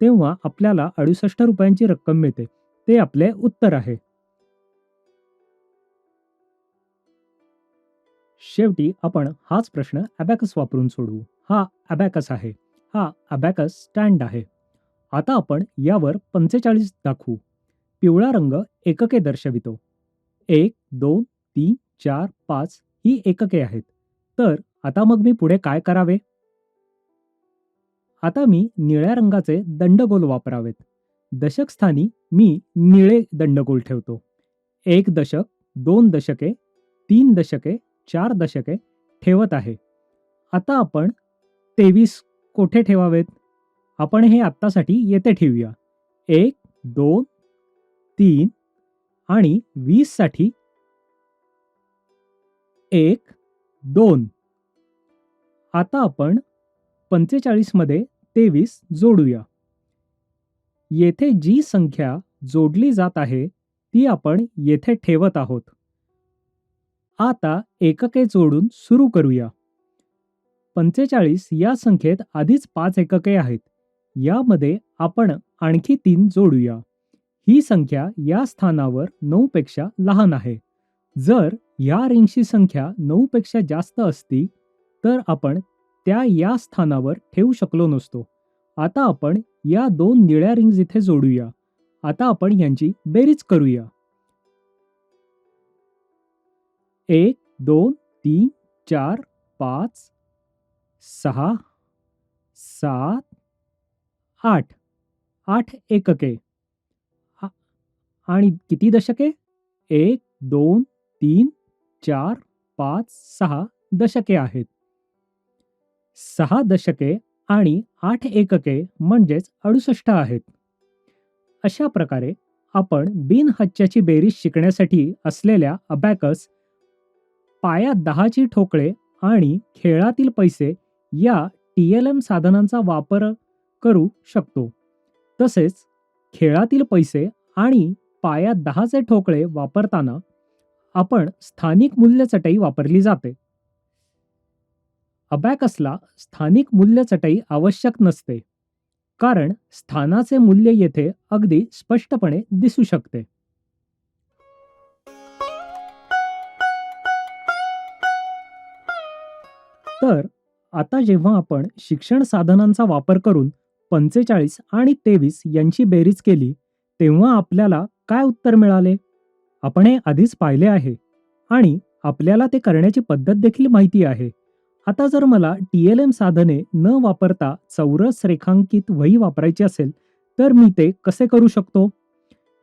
तेव्हा आपल्याला ₹68 रक्कम मिळते. ते आपले उत्तर आहे. शेवटी आपण हाच प्रश्न अबॅकस वापरून सोडवू. हा अबॅकस आहे. हा अबॅकस स्टँड आहे. आता आपण यावर 45 दाखवू. पिवळा रंग एकके दर्शवितो. 1, 2, 3, 4, 5 ही एकके आहेत. तर आता मग मी पुढे काय करावे? आता मी निळ्या रंगाचे दंडगोल वापरावेत. दशक स्थानी मी निळे दंडगोल ठेवतो. 1 दशक, 2 दशके, 3 दशके, 4 दशके ठेवत आहे. आता आपण 23 कोठे ठेवावेत? आपण हे आत्तासाठी येथे ठेवूया. 1, 2, 3 आणि 20 साठी 1, 2. आता आपण 45 मध्ये 23 जोडूया. येथे जी संख्या जोडली जात आहे ती आपण येथे ठेवत आहोत. आता एकके जोडून सुरू करूया. 45 या संख्येत आधीच 5 एकके आहेत. यामध्ये आपण आणखी 3 जोडूया. ही संख्या या स्थानावर 9 पेक्षा लहान आहे. जर या रिंगची संख्या 9 पेक्षा जास्त असती तर आपण त्या या स्थानावर ठेवू शकलो नसतो. आता आपण या 2 निळ्या रिंग्ज इथे जोडूया. आता आपण यांची बेरीज करूया. 1, 2, 3, 4, 5, 6, 7, 8. 8 एकके. आणि किती दशके? 1, 2, 3, 4, 5, 6 दशके आहेत. 6 दशके आणि 8 एकके म्हणजेच 68 आहेत. अशा प्रकारे आपण बिनहच्च्याची बेरीज शिकण्यासाठी असलेल्या अबॅकस, पायात 10ची ठोकळे आणि खेळातील पैसे या TLM साधनांचा वापर करू शकतो. तसेच खेळातील पैसे आणि पायात 10चे ठोकळे वापरताना आपण स्थानिक मूल्य चटई वापरली जाते. अबॅकसला स्थानिक मूल्य चटई आवश्यक नसते, कारण स्थानाचे मूल्य येथे अगदी स्पष्टपणे दिसू शकते. तर आता जेव्हा आपण शिक्षण साधनांचा वापर करून 45 आणि 23 यांची बेरीज केली, तेव्हा आपल्याला काय उत्तर मिळाले? आपण हे आधीच पाहिले आहे आणि आपल्याला ते करण्याची पद्धत देखील माहिती आहे. आता जर मला TLM साधने न वापरता चौरस रेखांकित वही वापरायची असेल, तर मी ते कसे करू शकतो?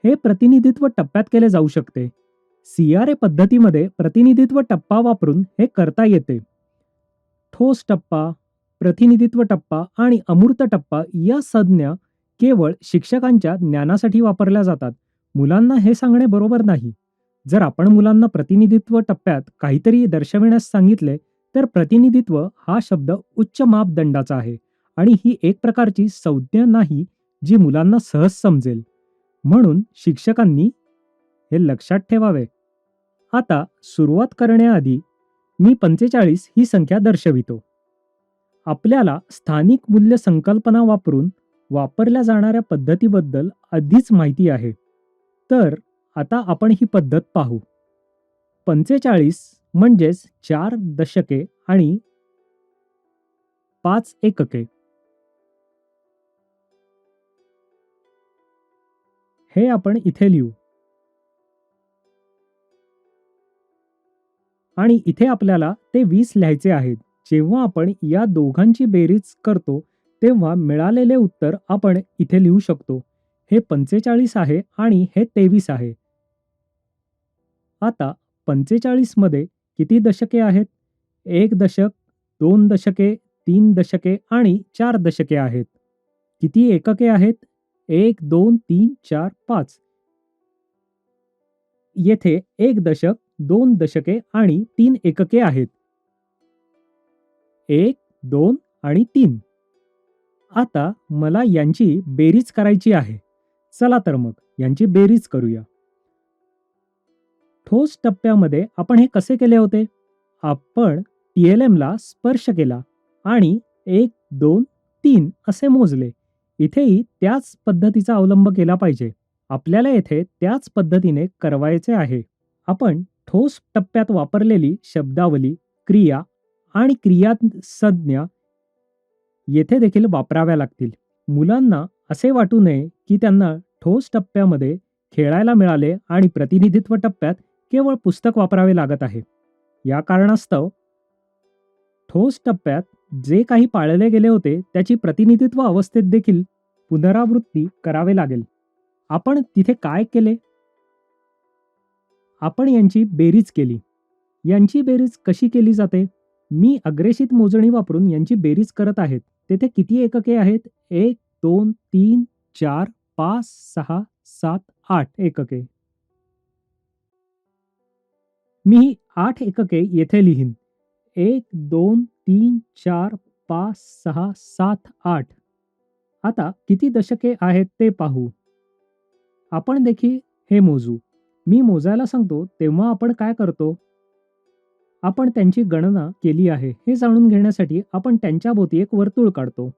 हे प्रतिनिधित्व टप्प्यात केले जाऊ शकते. CRA पद्धतीमध्ये प्रतिनिधित्व टप्पा वापरून हे करता येते. ठोस टप्पा, प्रतिनिधित्व टप्पा आणि अमूर्त टप्पा या संज्ञा केवळ शिक्षकांच्या ज्ञानासाठी वापरल्या जातात. मुलांना हे सांगणे बरोबर नाही. जर आपण मुलांना प्रतिनिधित्व टप्प्यात काहीतरी दर्शविण्यास सांगितले, तर प्रतिनिधित्व हा शब्द उच्च मापदंडाचा आहे आणि ही एक प्रकारची संज्ञा नाही जी मुलांना सहज समजेल. म्हणून शिक्षकांनी हे लक्षात ठेवावे. आता सुरुवात करण्याआधी मी 45 ही संख्या दर्शवितो. आपल्याला स्थानिक मूल्य संकल्पना वापरून वापरल्या जाणाऱ्या पद्धतीबद्दल आधीच माहिती आहे. तर आता आपण ही पद्धत पाहू. 45 म्हणजेच 4 दशके आणि 5 एकके. हे आपण इथे लिहू. आणि इथे आपल्याला ते 20 लिहायचे आहेत. जेव्हा आपण या दोघांची बेरीज करतो, तेव्हा मिळालेले उत्तर आपण इथे लिहू शकतो. हे 45 आहे आणि हे 23 आहे. आता 45 मध्ये किती दशके आहेत? 1 दशक, 2 दशके, 3 दशके आणि 4 दशके आहेत. किती एकके आहेत? 1, 2, 3, 4, 5. येथे 1 दशक, 2 दशके आणि 3 एकके आहेत. 1, 2 आणि 3. आता मला यांची बेरीज करायची आहे. चला तर मग यांची बेरीज करूया. ठोस टप्प्यामध्ये आपण हे कसे केले होते? आपण टीएलएमला स्पर्श केला आणि 1, 2, 3 असे मोजले. इथेही त्याच पद्धतीचा अवलंब केला पाहिजे. आपल्याला येथे त्याच पद्धतीने करवायचे आहे. आपण ठोस टप्प्यात वापरलेली शब्दावली, क्रिया आणि क्रियासंज्ञा येथे देखील वापराव्या लागतील. मुलांना असे वाटू नये की त्यांना ठोस टप्प्यामध्ये खेळायला मिळाले आणि प्रतिनिधित्व टप्प्यात केवळ पुस्तक वापरावे लागत आहे. या कारणास्तव ठोस टप्प्यात जे काही पाळले गेले होते त्याची प्रतिनिधित्व अवस्थेत देखील पुनरावृत्ती करावे लागेल. आपण तिथे काय केले? आपण यांची बेरीज केली. यांची बेरीज कशी केली जाते? मी अग्रेषित मोजणी वापरून यांची बेरीज करत आहेत. तेथे किती एकके आहेत? 1, 2, 3, 4, 5, 6, 7, 8 एकके. मी ही 8 एकके येथे लिहीन. 1, 2, 3, 4, 5, 6, 7, 8. आता किती दशके आहेत ते पाहू. आपण देखील हे मोजू. मी मोजायला सांगतो तेव्हा आपण काय करतो? आपण त्यांची गणना केली आहे हे जाणून घेण्यासाठी आपण त्यांच्याभोवती एक वर्तुळ काढतो.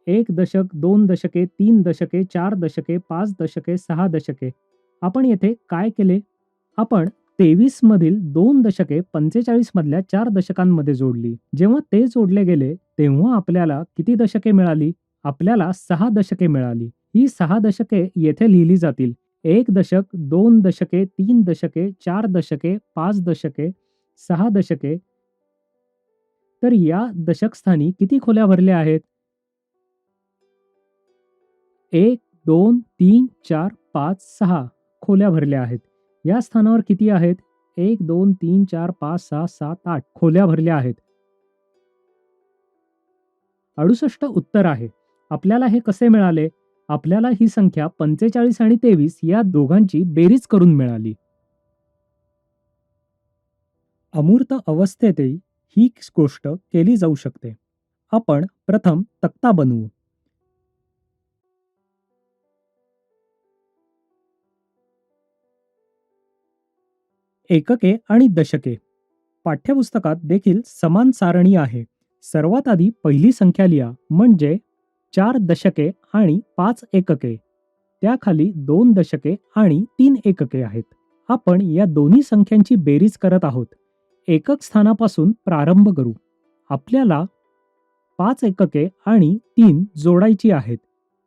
1 दशक, 2 दशके, 3 दशके, 4 दशके, 5 दशके, 6 दशके. आपण येथे काय केले? आपण 23 मधील 2 दशके 45 मधल्या 4 दशकांमध्ये जोडली. जेव्हा ते जोडले गेले तेव्हा आपल्याला किती दशके मिळाली? आपल्याला 6 दशके मिळाली. ही 6 दशके येथे लिहिली जातील. 1 दशक, 2 दशके, 3 दशके, 4 दशके, 5 दशके, 6 दशके. तर या दशकस्थानी किती खोल्या भरल्या आहेत? 1, 2, 3, 4, 5, 6 खोल्या भरल्या आहेत. या स्थानावर किती आहेत? 1, 2, 3, 4, 5, 6, 7, 8 खोल्या भरल्या आहेत. 68 उत्तर आहे. आपल्याला हे कसे मिळाले? आपल्याला ही संख्या 45 आणि 23 या दोघांची बेरीज करून मिळाली. अमूर्त अवस्थेतही ही गोष्ट केली जाऊ शकते. आपण प्रथम तक्ता बनवू. एकके आणि दशके. पाठ्यपुस्तकात देखील समान सारणी आहे. सर्वात आधी पहिली संख्या लिहा म्हणजे 4 दशके आणि 5 एकके. त्याखाली 2 दशके आणि 3 एकके आहेत. आपण या दोन्ही संख्यांची बेरीज करत आहोत. एकक स्थानापासून प्रारंभ करू. आपल्याला 5 एकके आणि 3 जोडायची आहेत.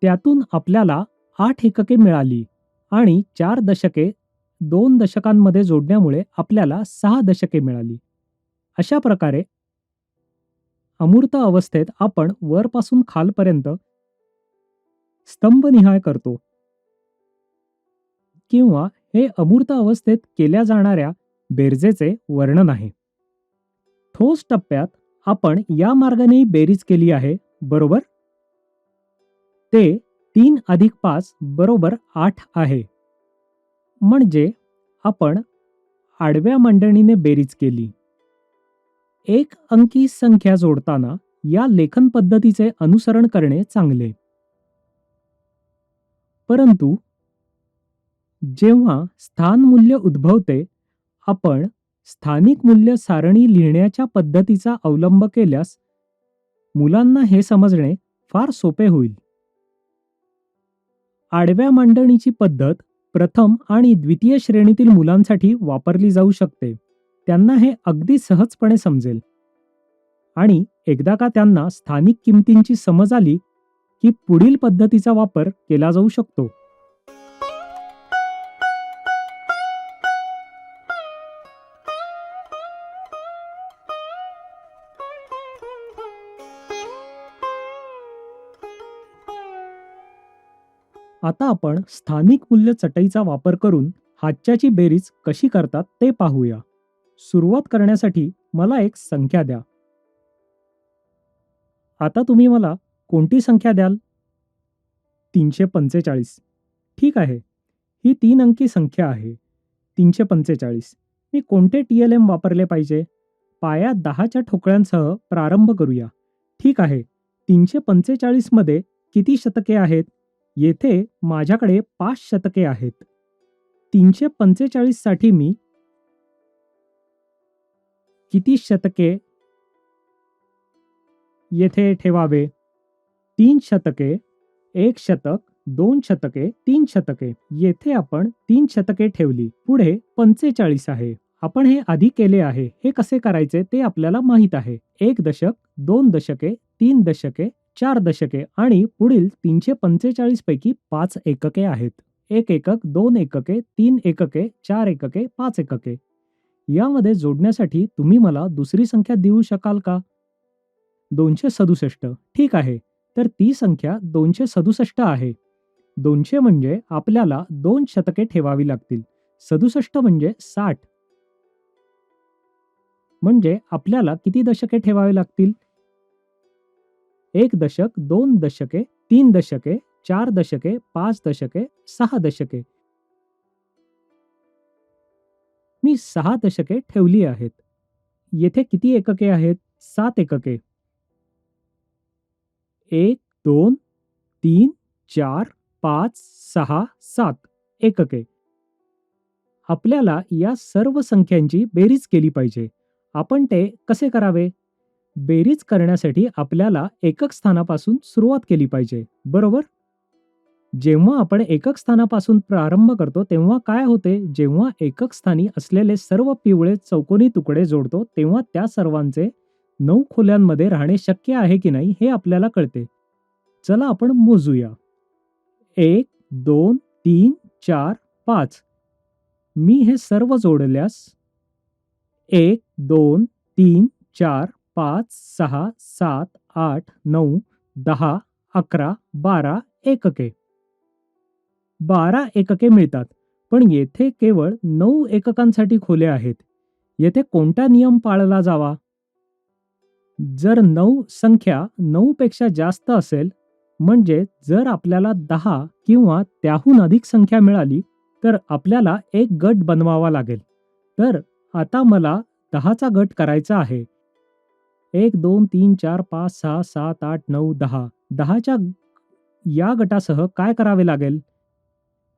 त्यातून आपल्याला 8 एकके मिळाली आणि 4 दशके 2 दशकांमध्ये जोडण्यामुळे आपल्याला 6 दशके मिळाली. अशा प्रकारे अमूर्त अवस्थेत आपण वरपासून खालपर्यंत स्तंभनिहाय करतो किंवा हे अमूर्त अवस्थेत केल्या जाणाऱ्या बेरजेचे वर्णन आहे. ठोस टप्प्यात आपण या मार्गाने बेरीज केली आहे, बरोबर? ते 3 अधिक 5 बरोबर 8 आहे. म्हणजे आपण आडव्या मांडणीने बेरीज केली. एक अंकी संख्या जोडताना या लेखन पद्धतीचे अनुसरण करणे चांगले. परंतु जेव्हा स्थान मूल्य उद्भवते, आपण स्थानिक मूल्य सारणी लिहिण्याच्या पद्धतीचा अवलंब केल्यास मुलांना हे समजणे फार सोपे होईल. आडव्या मांडणीची पद्धत प्रथम आणि द्वितीय श्रेणीतील मुलांसाठी वापरली जाऊ शकते. त्यांना हे अगदी सहजपणे समजेल आणि एकदा का त्यांना स्थानिक किमतींची समज आली की पुढील पद्धतीचा वापर केला जाऊ शकतो. आता आपण स्थानिक मूल्य चटईचा वापर करून हाच्याची बेरीज कशी करतात ते पाहूया. सुरुवात करण्यासाठी मला एक संख्या द्या. आता तुम्ही मला कोणती संख्या द्याल? 345. ठीक आहे. ही 3 अंकी संख्या आहे. 345. मी कोणते TLM वापरले पाहिजे? पाया 10च्या ठोकळ्यांसह प्रारंभ करूया. ठीक आहे. 345 मध्ये किती शतके आहेत? येथे माझ्याकडे 5 शतके आहेत. 345 साठी मी किती शतके येथे ठेवावे? 3 शतके, 1 शतक, 2 शतके, 3 शतके. येथे आपण 3 शतके ठेवली. पुढे 45 आहे. आपण हे आधी केले आहे. हे कसे करायचे ते आपल्याला माहित आहे. 1 दशक, 2 दशके, 3 दशके, 4 दशके आणि पुढील 345 पैकी 5 एकके आहेत. 1 एकक, 2 एकके, 3 एकके, 4 एकके, 5 एकके. यामध्ये जोडण्यासाठी तुम्ही मला दुसरी संख्या देऊ शकाल का? 267. ठीक आहे. तर ती संख्या 267 आहे. 200 म्हणजे आपल्याला 2 शतके ठेवावी लागतील. 67 म्हणजे 60. म्हणजे आपल्याला किती दशके ठेवावे लागतील? 1 दशक, 2 दशके, 3 दशके, 4 दशके, 5 दशके, 6 दशके. मी 6 दशके ठेवली आहेत. येथे किती एकके आहेत? 7 एकके. 1, 2, 3, 4, 5, 6, 7 एकके. आपल्याला या सर्व संख्यांची बेरीज केली पाहिजे. आपण ते कसे करावे? बेरीज करण्यासाठी आपल्याला एकक स्थानापासून सुरुवात केली पाहिजे, बरोबर? जेव्हा आपण एकक स्थानापासून प्रारंभ करतो तेव्हा काय होते? जेव्हा एकक स्थानी असलेले सर्व पिवळे चौकोनी तुकडे जोडतो तेव्हा त्या सर्वांचे 9 खोल्यांमध्ये राहणे शक्य आहे की नाही हे आपल्याला कळते. चला आपण मोजूया. 1, 2, 3, 4, 5. मी हे सर्व जोडल्यास 1, 2, 3, 4, 5, 6, 7, 8, 9, 10, 11, 12 एकके. 12 एकके मिळतात. पण येथे केवळ 9 एककांसाठी खोल्या आहेत. येथे कोणता नियम पाळला जावा? जर 9 संख्या 9 पेक्षा जास्त असेल, म्हणजे जर आपल्याला 10 किंवा त्याहून अधिक संख्या मिळाली, तर आपल्याला एक गट बनवावा लागेल. तर आता मला 10चा गट करायचा आहे. 1, 2, 3, 4, 5, 6, 7, 8, 9, 10. 10च्या या गटासह काय करावे लागेल?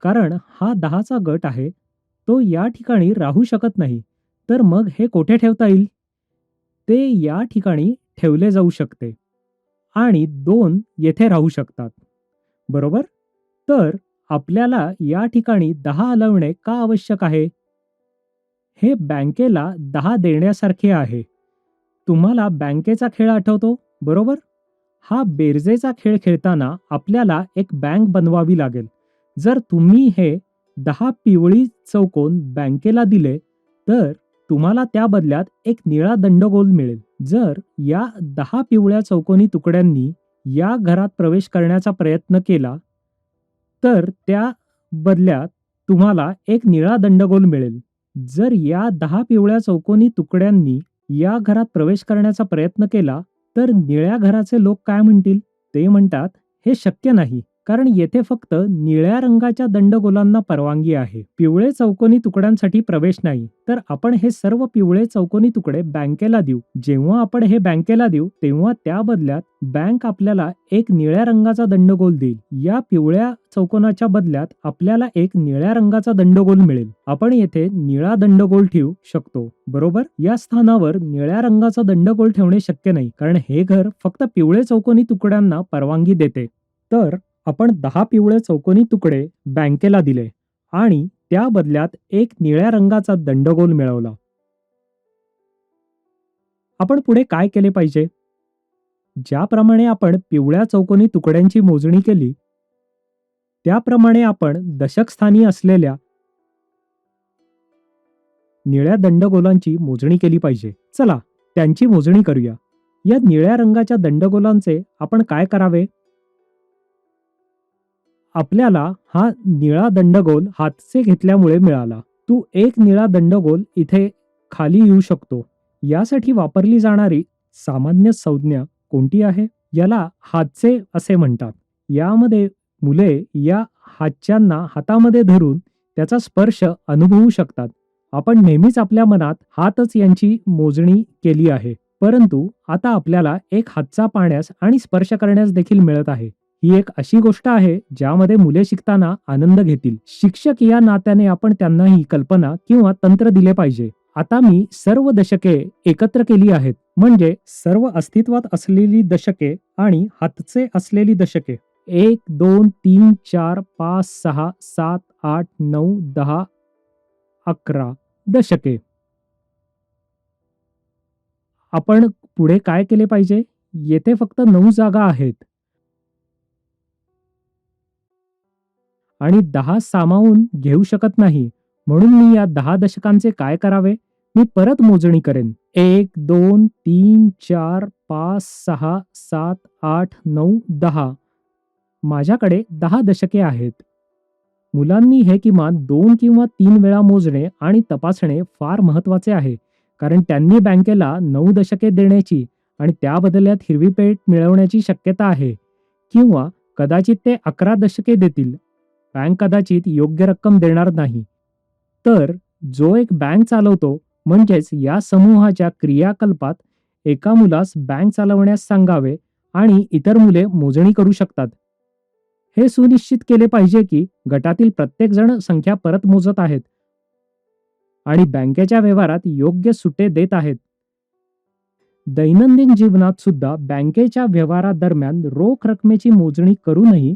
कारण हा 10चा गट आहे, तो या ठिकाणी राहू शकत नाही. तर मग हे कोठे ठेवता येईल? ते या ठिकाणी ठेवले जाऊ शकते. आणि 2 येथे राहू शकतात. बरोबर? तर आपल्याला या ठिकाणी 10 हलवणे का आवश्यक आहे? हे बँकेला 10 देण्यासारखे आहे. तुम्हाला बँकेचा खेळ आठवतो, बरोबर? हा बेरजेचा खेळ खेळताना आपल्याला एक बँक बनवावी लागेल. जर तुम्ही हे 10 पिवळी चौकोन बँकेला दिले, तर तुम्हाला त्या बदल्यात एक निळा दंडगोल मिळेल. जर या 10 पिवळ्या चौकोनी तुकड्यांनी या घरात प्रवेश करण्याचा प्रयत्न केला, तर त्या बदल्यात तुम्हाला एक निळा दंडगोल मिळेल. जर या 10 पिवळ्या चौकोनी तुकड्यांनी या घरात प्रवेश करण्याचा प्रयत्न केला, तर निळ्या घराचे लोक काय म्हणतील? ते म्हणतात, हे शक्य नाही, कारण येथे फक्त निळ्या रंगाच्या दंडगोलांना परवानगी आहे. पिवळे चौकोनी तुकड्यांसाठी प्रवेश नाही. तर आपण हे सर्व पिवळे चौकोनी तुकडे बँकेला देऊ. जेव्हा आपण हे बँकेला देऊ, तेव्हा त्या बदल्यात बँक आपल्याला एक निळ्या रंगाचा दंडगोल देईल. या पिवळ्या चौकोनाच्या बदल्यात आपल्याला एक निळ्या रंगाचा दंडगोल मिळेल. आपण येथे निळा दंडगोल ठेवू शकतो, बरोबर? या स्थानावर निळ्या रंगाचा दंडगोल ठेवणे शक्य नाही, कारण हे घर फक्त पिवळे चौकोनी तुकड्यांना परवानगी देते. तर आपण 10 पिवळे चौकोनी तुकडे बँकेला दिले आणि त्या बदल्यात एक निळ्या रंगाचा दंडगोल मिळवला. आपण पुढे काय केले पाहिजे? ज्याप्रमाणे आपण पिवळ्या चौकोनी तुकड्यांची मोजणी केली, त्याप्रमाणे आपण दशक स्थानी असलेल्या निळ्या दंडगोलांची मोजणी केली पाहिजे. चला त्यांची मोजणी करूया. या निळ्या रंगाच्या दंडगोलांचे आपण काय करावे? आपल्याला हा निळा दंडगोल हातचे घेतल्यामुळे मिळाला. तू एक निळा दंडगोल इथे खाली येऊ शकतो. यासाठी वापरली जाणारी सामान्य संज्ञा कोणती आहे? याला हातचे असे म्हणतात. यामध्ये मुले या हातच्यांना हातामध्ये धरून त्याचा स्पर्श अनुभवू शकतात. आपण नेहमीच आपल्या मनात हातच यांची मोजणी केली आहे. परंतु आता आपल्याला एक हातचा पाहण्यास आणि स्पर्श करण्यास देखील मिळत आहे. ही एक अशी गोष्ट आहे ज्यामध्ये मुले शिकताना आनंद घेतील. शिक्षक या नात्याने आपण त्यांना ही कल्पना किंवा तंत्र दिले पाहिजे. आता मी सर्व दशके एकत्र केली आहेत, म्हणजे सर्व अस्तित्वात असलेली दशके आणि हातचे असलेली दशके. 1, 2, 3, 4, 5, 6, 7, 8, 9, 10, 11 दशके. आपण पुढे काय केले पाहिजे? येथे फक्त 9 जागा आहेत आणि 10 सामावून घेऊ शकत नाही. म्हणून मी या 10 दशकांचे काय करावे? मी परत मोजणी करेन. 1, 2, 3, 4, 5, 6, 7, 8, 9, 10. माझ्याकडे 10 दशके आहेत. मुलांनी हे किमान 2 किंवा 3 वेळा मोजणे आणि तपासणे फार महत्वाचे आहे. कारण त्यांनी बँकेला 9 दशके देण्याची आणि त्या बदल्यात हिरवी पेट मिळवण्याची शक्यता आहे. किंवा कदाचित ते 11 दशके देतील. बँक कदाचित योग्य रक्कम देणार नाही. तर जो एक बँक चालवतो, म्हणजेच या समूहाच्या क्रियाकल्पात एका मुलास बँक चालवण्यास सांगावे आणि इतर मुले मोजणी करू शकतात. हे सुनिश्चित केले पाहिजे की गटातील प्रत्येक जण संख्या परत मोजत आहेत आणि बँकेच्या व्यवहारात योग्य सुटे देत आहेत. दैनंदिन जीवनात सुद्धा बँकेच्या व्यवहारादरम्यान रोख रकमेची मोजणी करूनही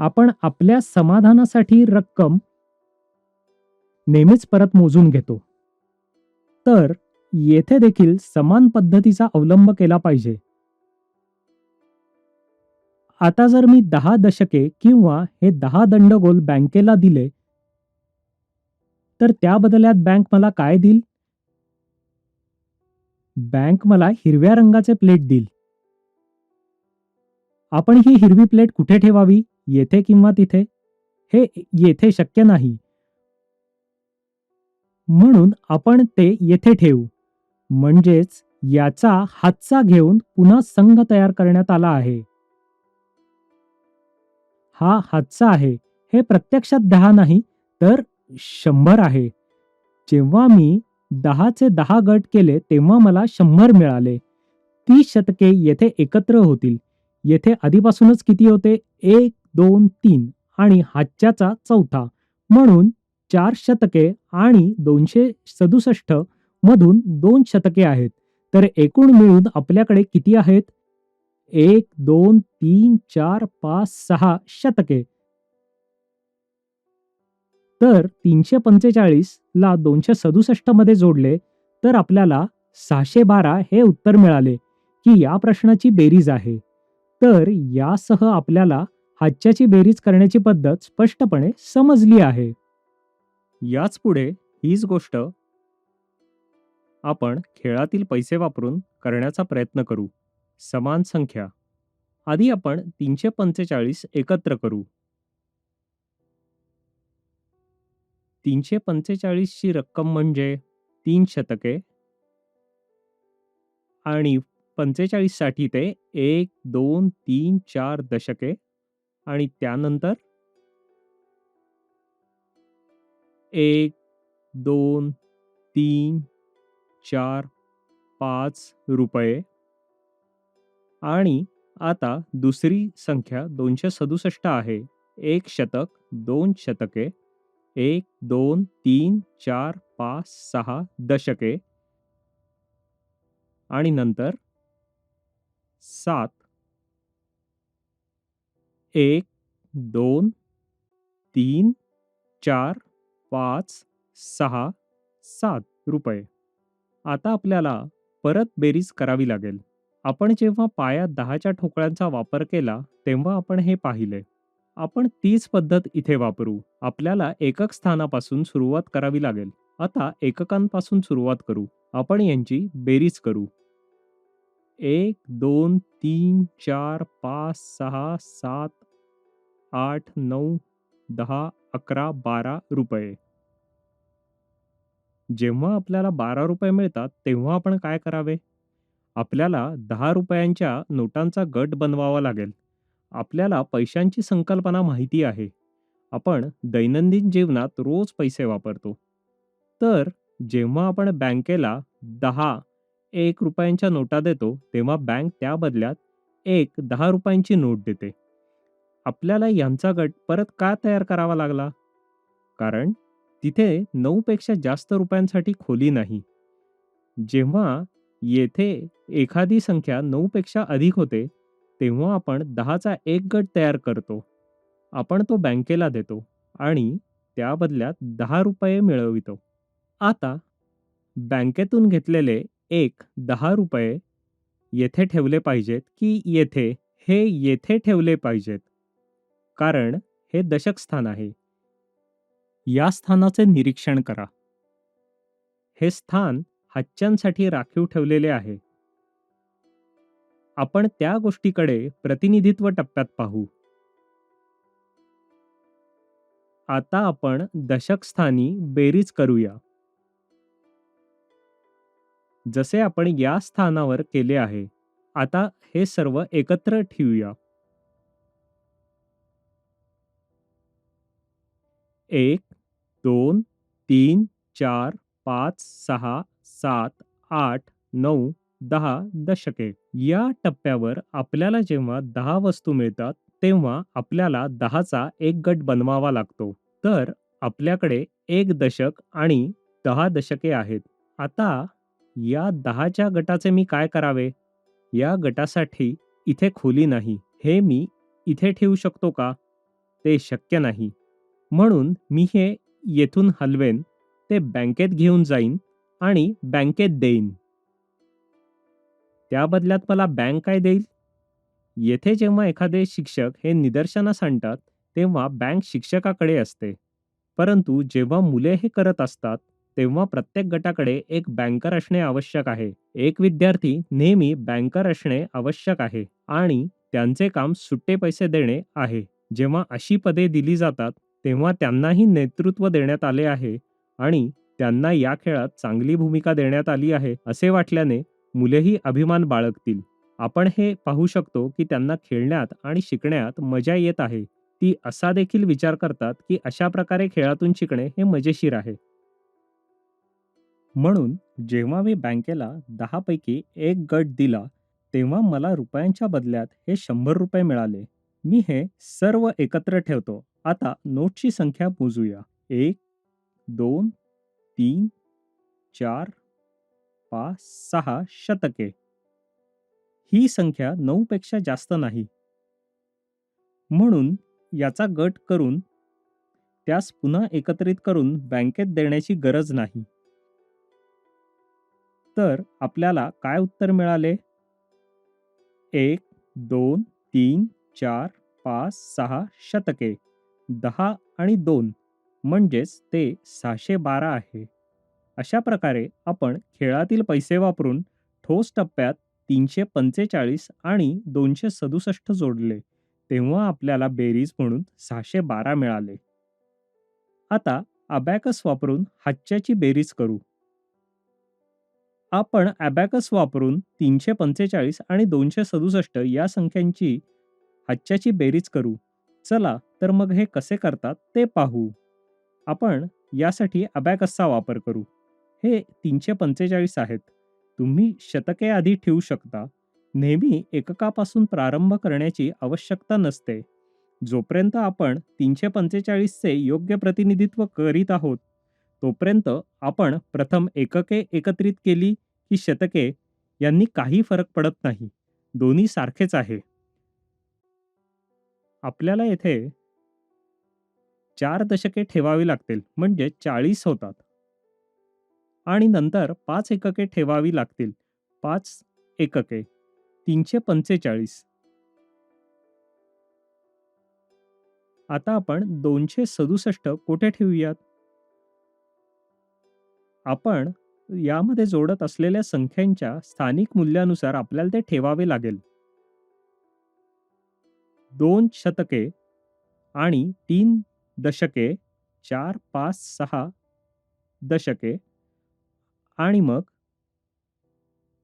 आपण आपल्या समाधानासाठी रक्कम नेहमीच परत मोजून घेतो. तर येथे देखील समान पद्धतीचा अवलंब केला पाहिजे. आता जर मी 10 दशके किंवा हे 10 दंडगोल बँकेला दिले, तर त्या बदल्यात बँक मला काय देईल? बँक मला हिरव्या रंगाचे प्लेट देईल. आपण ही हिरवी प्लेट कुठे ठेवावी? येथे किंवा तिथे? हे येथे शक्य नाही. म्हणून आपण ते येथे ठेवू. म्हणजेच याचा हातचा घेऊन पुन्हा संघ तयार करण्यात आला आहे. हा हातचा आहे. हे प्रत्यक्षात 10 नाही, तर 100 आहे. जेव्हा मी 10 चे 10 गट केले तेव्हा मला 100 मिळाले. 30 शतके येथे एकत्र होतील. येथे आधीपासूनच किती होते? 1, 2, 3 आणि हातच्याचा चौथा. म्हणून 4 शतके आणि 267 मधून 2 शतके आहेत. तर एकूण मिळून आपल्याकडे किती आहेत? 1, 2, 3, 4, 5, 6 शतके. तर 345 ला 267 मध्ये जोडले तर आपल्याला 612 हे उत्तर मिळाले, की या प्रश्नाची बेरीज आहे. तर यासह आपल्याला हातच्याची बेरीज करण्याची पद्धत स्पष्टपणे समजली आहे. याच पुढे हीच गोष्ट आपण खेळातील पैसे वापरून करण्याचा प्रयत्न करू. समान संख्या. आधी आपण 345 एकत्र करू. 345 ची रक्कम म्हणजे 3 शतके आणि 45 साठी ते 1, 2, 3, 4 दशके आणि त्यानंतर 1, 2, 3, 4, 5 रुपये. आणि आता दुसरी संख्या 267 आहे. 1 शतक, 2 शतके, 1, 2, 3, 4, 5, 6 दशके आणि नंतर 7, 1, 2, 3, 4, 5, 6, 7 रुपये. आता आपल्याला परत बेरीज करावी लागेल. आपण जेव्हा पायात 10च्या ठोकळ्यांचा वापर केला तेव्हा आपण हे पाहिले. आपण तीच पद्धत इथे वापरू. आपल्याला एकक स्थानापासून सुरुवात करावी लागेल. आता एककांपासून सुरुवात करू. आपण यांची बेरीज करू. 1, 2, 3, 4, 5, 6, 7, 8, 9, 10, 11, 12 रुपये. जेव्हा आपल्याला 12 रुपये मिळतात, तेव्हा आपण काय करावे? आपल्याला 10 रुपयांच्या नोटांचा गट बनवावा लागेल. आपल्याला पैशांची संकल्पना माहिती आहे. आपण दैनंदिन जीवनात रोज पैसे वापरतो. तर जेव्हा आपण बँकेला 10 ₹1 नोटा देतो, तेव्हा बँक त्या बदल्यात एक 10 रुपयांची नोट देते. आपल्याला यांचा गट परत का तयार करावा लागला? कारण तिथे 9 पेक्षा जास्त रुपयांसाठी खोली नाही. जेव्हा येथे एखादी संख्या 9 पेक्षा अधिक होते, तेव्हा आपण 10चा एक गट तयार करतो. आपण तो बँकेला देतो आणि त्या बदल्यात 10 रुपये मिळवितो. आता बँकेतून घेतलेले एक 10 रुपये येथे ठेवले पाहिजेत की येथे? हे येथे ठेवले पाहिजेत. कारण हे दशक स्थान आहे. या स्थानाचे निरीक्षण करा. हे स्थान हाच्यांसाठी राखीव ठेवलेले आहे. आपण त्या गोष्टीकडे प्रतिनिधित्व टप्प्यात पाहू. आता आपण दशक स्थानी बेरीज करूया. जसे आपण या स्थानावर केले आहे. आता हे सर्व एकत्र ठेवूया. 1, 2, 3, 4, 5, 6, 7, 8, 9, 10 दशके. या टप्प्यावर आपल्याला जेव्हा 10 वस्तू मिळतात, तेव्हा आपल्याला 10चा एक गट बनवावा लागतो. तर आपल्याकडे एक दशक आणि 10 दशके आहेत. आता या 10च्या गटाचे मी काय करावे? या गटासाठी इथे खोली नाही. हे मी इथे ठेवू शकतो का? ते शक्य नाही. म्हणून मी हे येथून हलवेन, ते बँकेत घेऊन जाईन आणि बँकेत देईन. त्या बदल्यात मला बँक काय देईल? येथे जेव्हा एखादे शिक्षक हे निदर्शनास आणतात, तेव्हा बँक शिक्षकाकडे असते. परंतु जेव्हा मुले हे करत असतात, तेव्हा प्रत्येक गटाकडे एक बँकर असणे आवश्यक आहे. एक विद्यार्थी नेहमी बँकर असणे आवश्यक आहे आणि त्यांचे काम सुट्टे पैसे देणे आहे. जेव्हा अशी पदे दिली जातात, तेव्हा त्यांनाही नेतृत्व देण्यात आले आहे आणि त्यांना या खेळात चांगली भूमिका देण्यात आली आहे असे वाटल्याने मुलेही अभिमान बाळगतील. आपण हे पाहू शकतो की त्यांना खेळण्यात आणि शिकण्यात मजा येत आहे. ती असा देखील विचार करतात की अशा प्रकारे खेळातून शिकणे हे मजेशीर आहे. म्हणून जेव्हा मी बँकेला 10 पैकी एक गट दिला, तेव्हा मला रुपयांच्या बदल्यात हे 100 रुपये मिळाले. मी हे सर्व एकत्र ठेवतो. आता नोटची संख्या मोजूया. 1, 2, 3, 4, 5, 6 शतके. ही संख्या 9 पेक्षा जास्त नाही. म्हणून याचा गट करून त्यास पुन्हा एकत्रित करून बँकेत देण्याची गरज नाही. तर आपल्याला काय उत्तर मिळाले? 1, 2, 3, 4, 5, 6 शतके. 10 आणि 2 म्हणजेच ते 612 आहे. अशा प्रकारे आपण खेळातील पैसे वापरून ठोस टप्प्यात 345 आणि 267 जोडले. तेव्हा आपल्याला बेरीज म्हणून 612 मिळाले. आता अबॅकस वापरून हाच्याची बेरीज करू. आपण अबॅकस वापरून 345 आणि 267 या संख्यांची हाच्याची बेरीज करू. चला तर मग हे कसे करतात ते पाहू. आपण यासाठी अबॅकसचा वापर करू. हे 345 आहेत. तुम्ही शतके आधी ठेवू शकता. नेहमी एककापासून प्रारंभ करण्याची आवश्यकता नसते. जोपर्यंत आपण 345 चे योग्य प्रतिनिधित्व करीत आहोत, तोपर्यंत आपण प्रथम एकके एकत्रित केली की शतके यांनी काही फरक पडत नाही. दोन्ही सारखेच आहे. आपल्याला येथे 4 दशके ठेवावी लागतील म्हणजे 40 होतात. आणि नंतर 5 एकके ठेवावी लागतील. 5 एकके 345. आता आपण 267 कोठे ठेवूयात? आपण यामध्ये जोडत असलेल्या संख्यांच्या स्थानिक मूल्यानुसार आपल्याला ते ठेवावे लागेल. 2 शतके आणि 3 दशके, 4, 5, 6 दशके आणि मग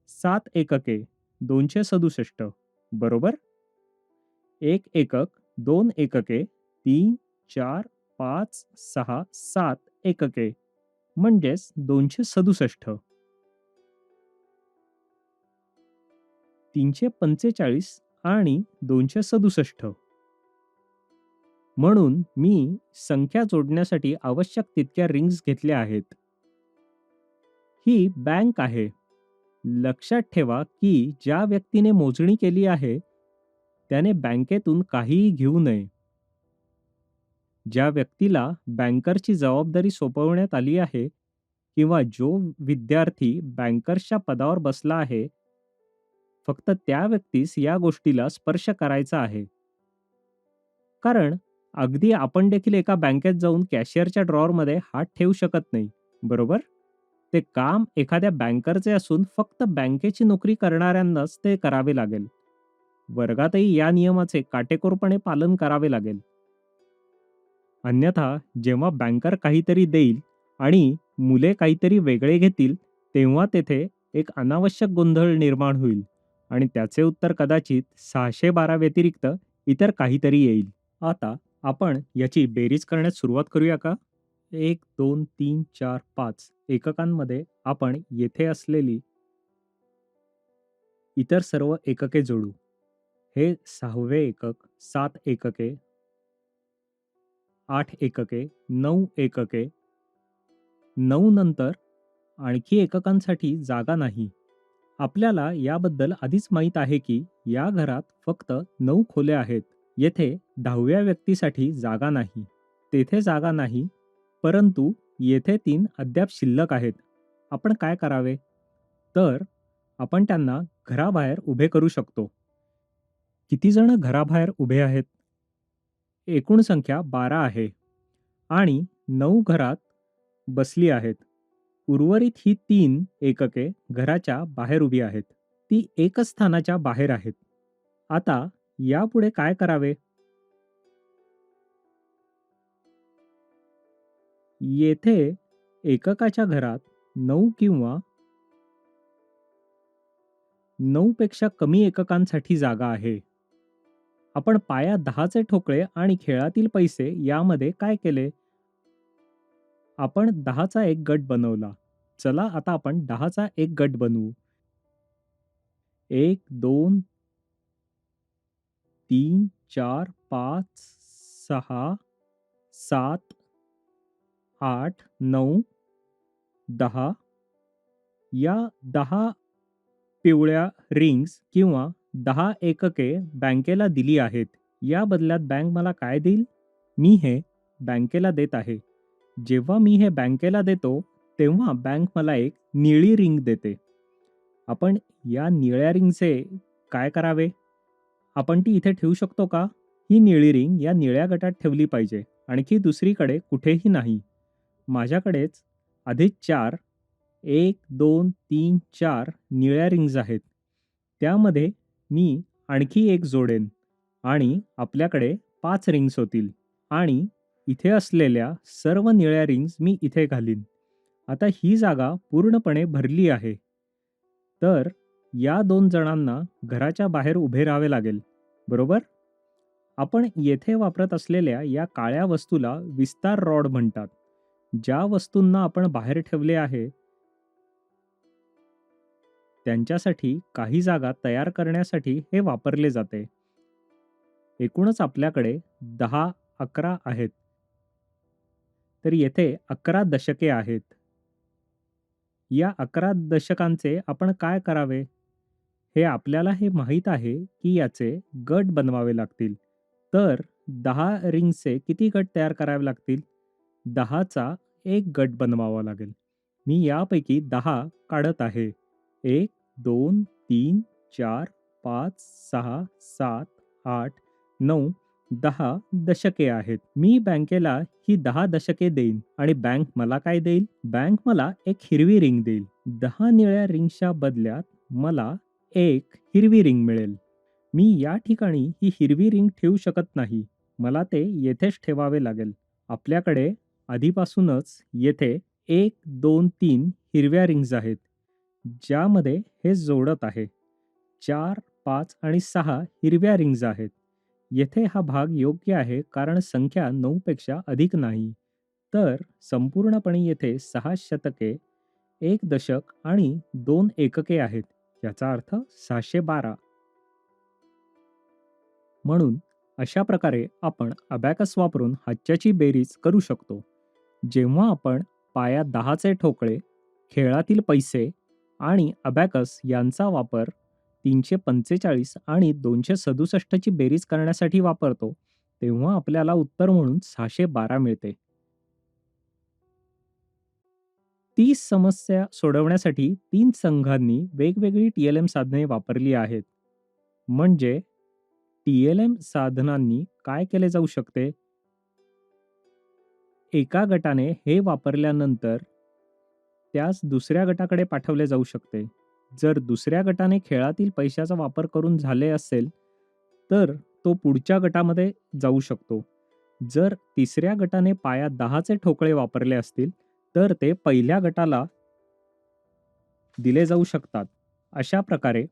7 एकके 267 बरोबर? 1 एकक, 2 एकके, 3, 4, 5, 6, 7 एकके म्हणजेच 267. 345 आणि 267 म्हणून मी संख्या जोडण्यासाठी आवश्यक तितक्या रिंग्स घेतल्या आहेत. ही बँक आहे. लक्षात ठेवा की ज्या व्यक्तीने मोजणी केली आहे त्याने बँकेतून काहीही घेऊ नये. ज्या व्यक्तीला बँकरची जबाबदारी सोपवण्यात आली आहे किंवा जो विद्यार्थी बँकर्सच्या पदावर बसला आहे, फक्त त्या व्यक्तीस या गोष्टीला स्पर्श करायचा आहे. कारण अगदी आपण देखील एका बँकेत जाऊन कॅशियरच्या ड्रॉवरमध्ये हात ठेवू शकत नाही, बरोबर? ते काम एखाद्या बँकरचे असून फक्त बँकेची नोकरी करणाऱ्यांनाच ते करावे लागेल. वर्गातही या नियमाचे काटेकोरपणे पालन करावे लागेल. अन्यथा जेव्हा बँकर काहीतरी देईल आणि मुले काहीतरी वेगळे घेतील, तेव्हा तेथे एक अनावश्यक गोंधळ निर्माण होईल आणि त्याचे उत्तर कदाचित 612 व्यतिरिक्त इतर काहीतरी येईल. आता आपण याची बेरीज करण्यास सुरुवात करूया का? 1, 2, 3, 4, 5 एककांमध्ये आपण येथे असलेली इतर सर्व एकके जोडू. हे 6वे एकक, 7 एकके, 8 एकके, 9 एकके. 9 नंतर आणखी एककांसाठी जागा नाही. आपल्याला याबद्दल आधीच माहीत आहे की या घरात फक्त 9 खोल्या आहेत. येथे 10व्या व्यक्तीसाठी जागा नाही. तेथे जागा नाही, परंतु येथे 3 अद्याप शिल्लक आहेत. आपण काय करावे? तर आपण त्यांना घराबाहेर उभे करू शकतो. किती जण घराबाहेर उभे आहेत? एकूण संख्या 12 आहे आणि 9 घरात बसली आहेत. उर्वरित ही 3 एकके घराच्या बाहेर उभी आहेत. ती एकच स्थानाच्या बाहेर आहेत. आता यापुढे काय करावे? येथे एककाच्या घरात 9 किंवा 9 पेक्षा कमी एककांसाठी जागा आहे. आपण पाया 10चे ठोकळे आणि खेळातील पैसे यामध्ये काय केले? आपण 10चा एक गट बनवला. चला आता आपण 10चा एक गट बनवू. 1, 2, 3, 4, 5, 6, 7, 8, 9, 10 या 10 पिवळ्या रिंग्स किंवा 10 एकके बँकेला दिली आहेत. या बदल्यात बँक मला काय देईल? मी हे बँकेला देत आहे. जेव्हा मी हे बँकेला देतो, तेव्हा बँक मला एक निळी रिंग देते. आपण या निळ्या रिंगचे काय करावे? आपण ती इथे ठेवू शकतो का? ही निळी रिंग या निळ्या गटात ठेवली पाहिजे. आणखी दुसरीकडे कुठेही नाही. माझ्याकडेच आधीच 4 1, 2, 3, 4 निळ्या रिंग्ज आहेत. त्यामध्ये मी आणखी एक जोडेन आणि आपल्याकडे 5 रिंग्स होतील आणि इथे असलेल्या सर्व निळ्या रिंग्स मी इथे घालीन. आता ही जागा पूर्णपणे भरली आहे. तर या 2 जणांना घराच्या बाहेर उभे राहावे लागेल, बरोबर? आपण येथे वापरत असलेल्या या काळ्या वस्तूला विस्तार रॉड म्हणतात. ज्या वस्तूंना आपण बाहेर ठेवले आहे त्यांच्यासाठी काही जागा तयार करण्यासाठी हे वापरले जाते. एकूणच आपल्याकडे 10, 11 आहेत. तर येथे 11 दशके आहेत. या 11 दशकांचे आपण काय करावे? आपल्याला हे माहीत आहे की याचे गट बनवावे लागतील. तर 10 रिंग्सचे किती गट तयार करावे लागतील? 10चा एक गट बनवावा लागेल. मी यापैकी 10 काढत आहे. 1, 2, 3, 4, 5, 6, 7, 8, 9, 10 दशके आहेत. मी बँकेला ही 10 दशके देईन आणि बँक मला काय देईल? बँक मला एक हिरवी रिंग देईल. 10 निळ्या रिंग्सच्या बदल्यात मला एक हिरवी रिंग मिळेल. मी या ठिकाणी ही हिरवी रिंग ठेवू शकत नाही. मला ते येथेच ठेवावे लागेल. आपल्याकडे आधीपासूनच येथे 1, 2, 3 हिरव्या रिंग्ज आहेत, ज्यामध्ये हे जोडत आहे. 4, 5 आणि 6 हिरव्या रिंग्ज आहेत. येथे हा भाग योग्य आहे कारण संख्या 9 पेक्षा अधिक नाही. तर संपूर्णपणे येथे 6 शतके, 1 दशक आणि 2 एकके आहेत. याचा अर्थ 612. म्हणून अशा प्रकारे आपण अबॅकस वापरून हाच्याची बेरीज करू शकतो. जेव्हा आपण पायात 10चे ठोकळे, खेळातील पैसे आणि अबॅकस यांचा वापर 345 आणि 267 ची बेरीज करण्यासाठी वापरतो, तेव्हा आपल्याला उत्तर म्हणून 612 मिळते. 30 समस्या सोडवण्यासाठी 3 संघांनी वेगवेगळी टी-एल-एम साधने वापरली आहेत. म्हणजे टी-एल-एम साधनांनी काय केले जाऊ शकते? एका गटाने हे वापरल्यानंतर त्यास दुसऱ्या गटाकडे पाठवले जाऊ शकते. जर दुसऱ्या गटाने खेळातील पैशाचा वापर करून झाले असेल, तर तो पुढच्या गटामध्ये जाऊ शकतो. जर तिसऱ्या गटाने पायात 10चे ठोकळे वापरले असतील, तर ते पहिल्या गटाला दिले जाऊ शकतात. अशा प्रकारे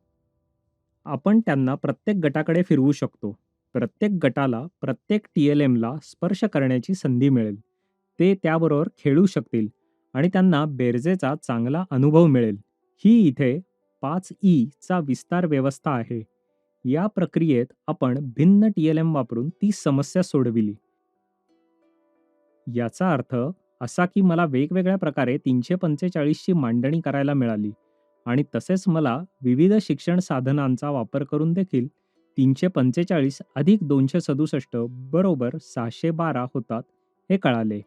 आपण त्यांना प्रत्येक गटाकडे फिरवू शकतो. प्रत्येक गटाला प्रत्येक टी-एल-एमला स्पर्श करण्याची संधी मिळेल. ते त्याबरोबर खेळू शकतील आणि त्यांना बेरजेचा चांगला अनुभव मिळेल. ही इथे 5E चा विस्तार व्यवस्था आहे. या प्रक्रियेत आपण भिन्न टी-एल-एम वापरून ती समस्या सोडविली. याचा अर्थ असा की मला वेगवेगळ्या प्रकारे 345 ची मांडणी करायला मिळाली आणि तसेच मला विविध शिक्षण साधनांचा वापर करून देखील 345 अधिक 267 बरोबर 612 होतात हे कळाले.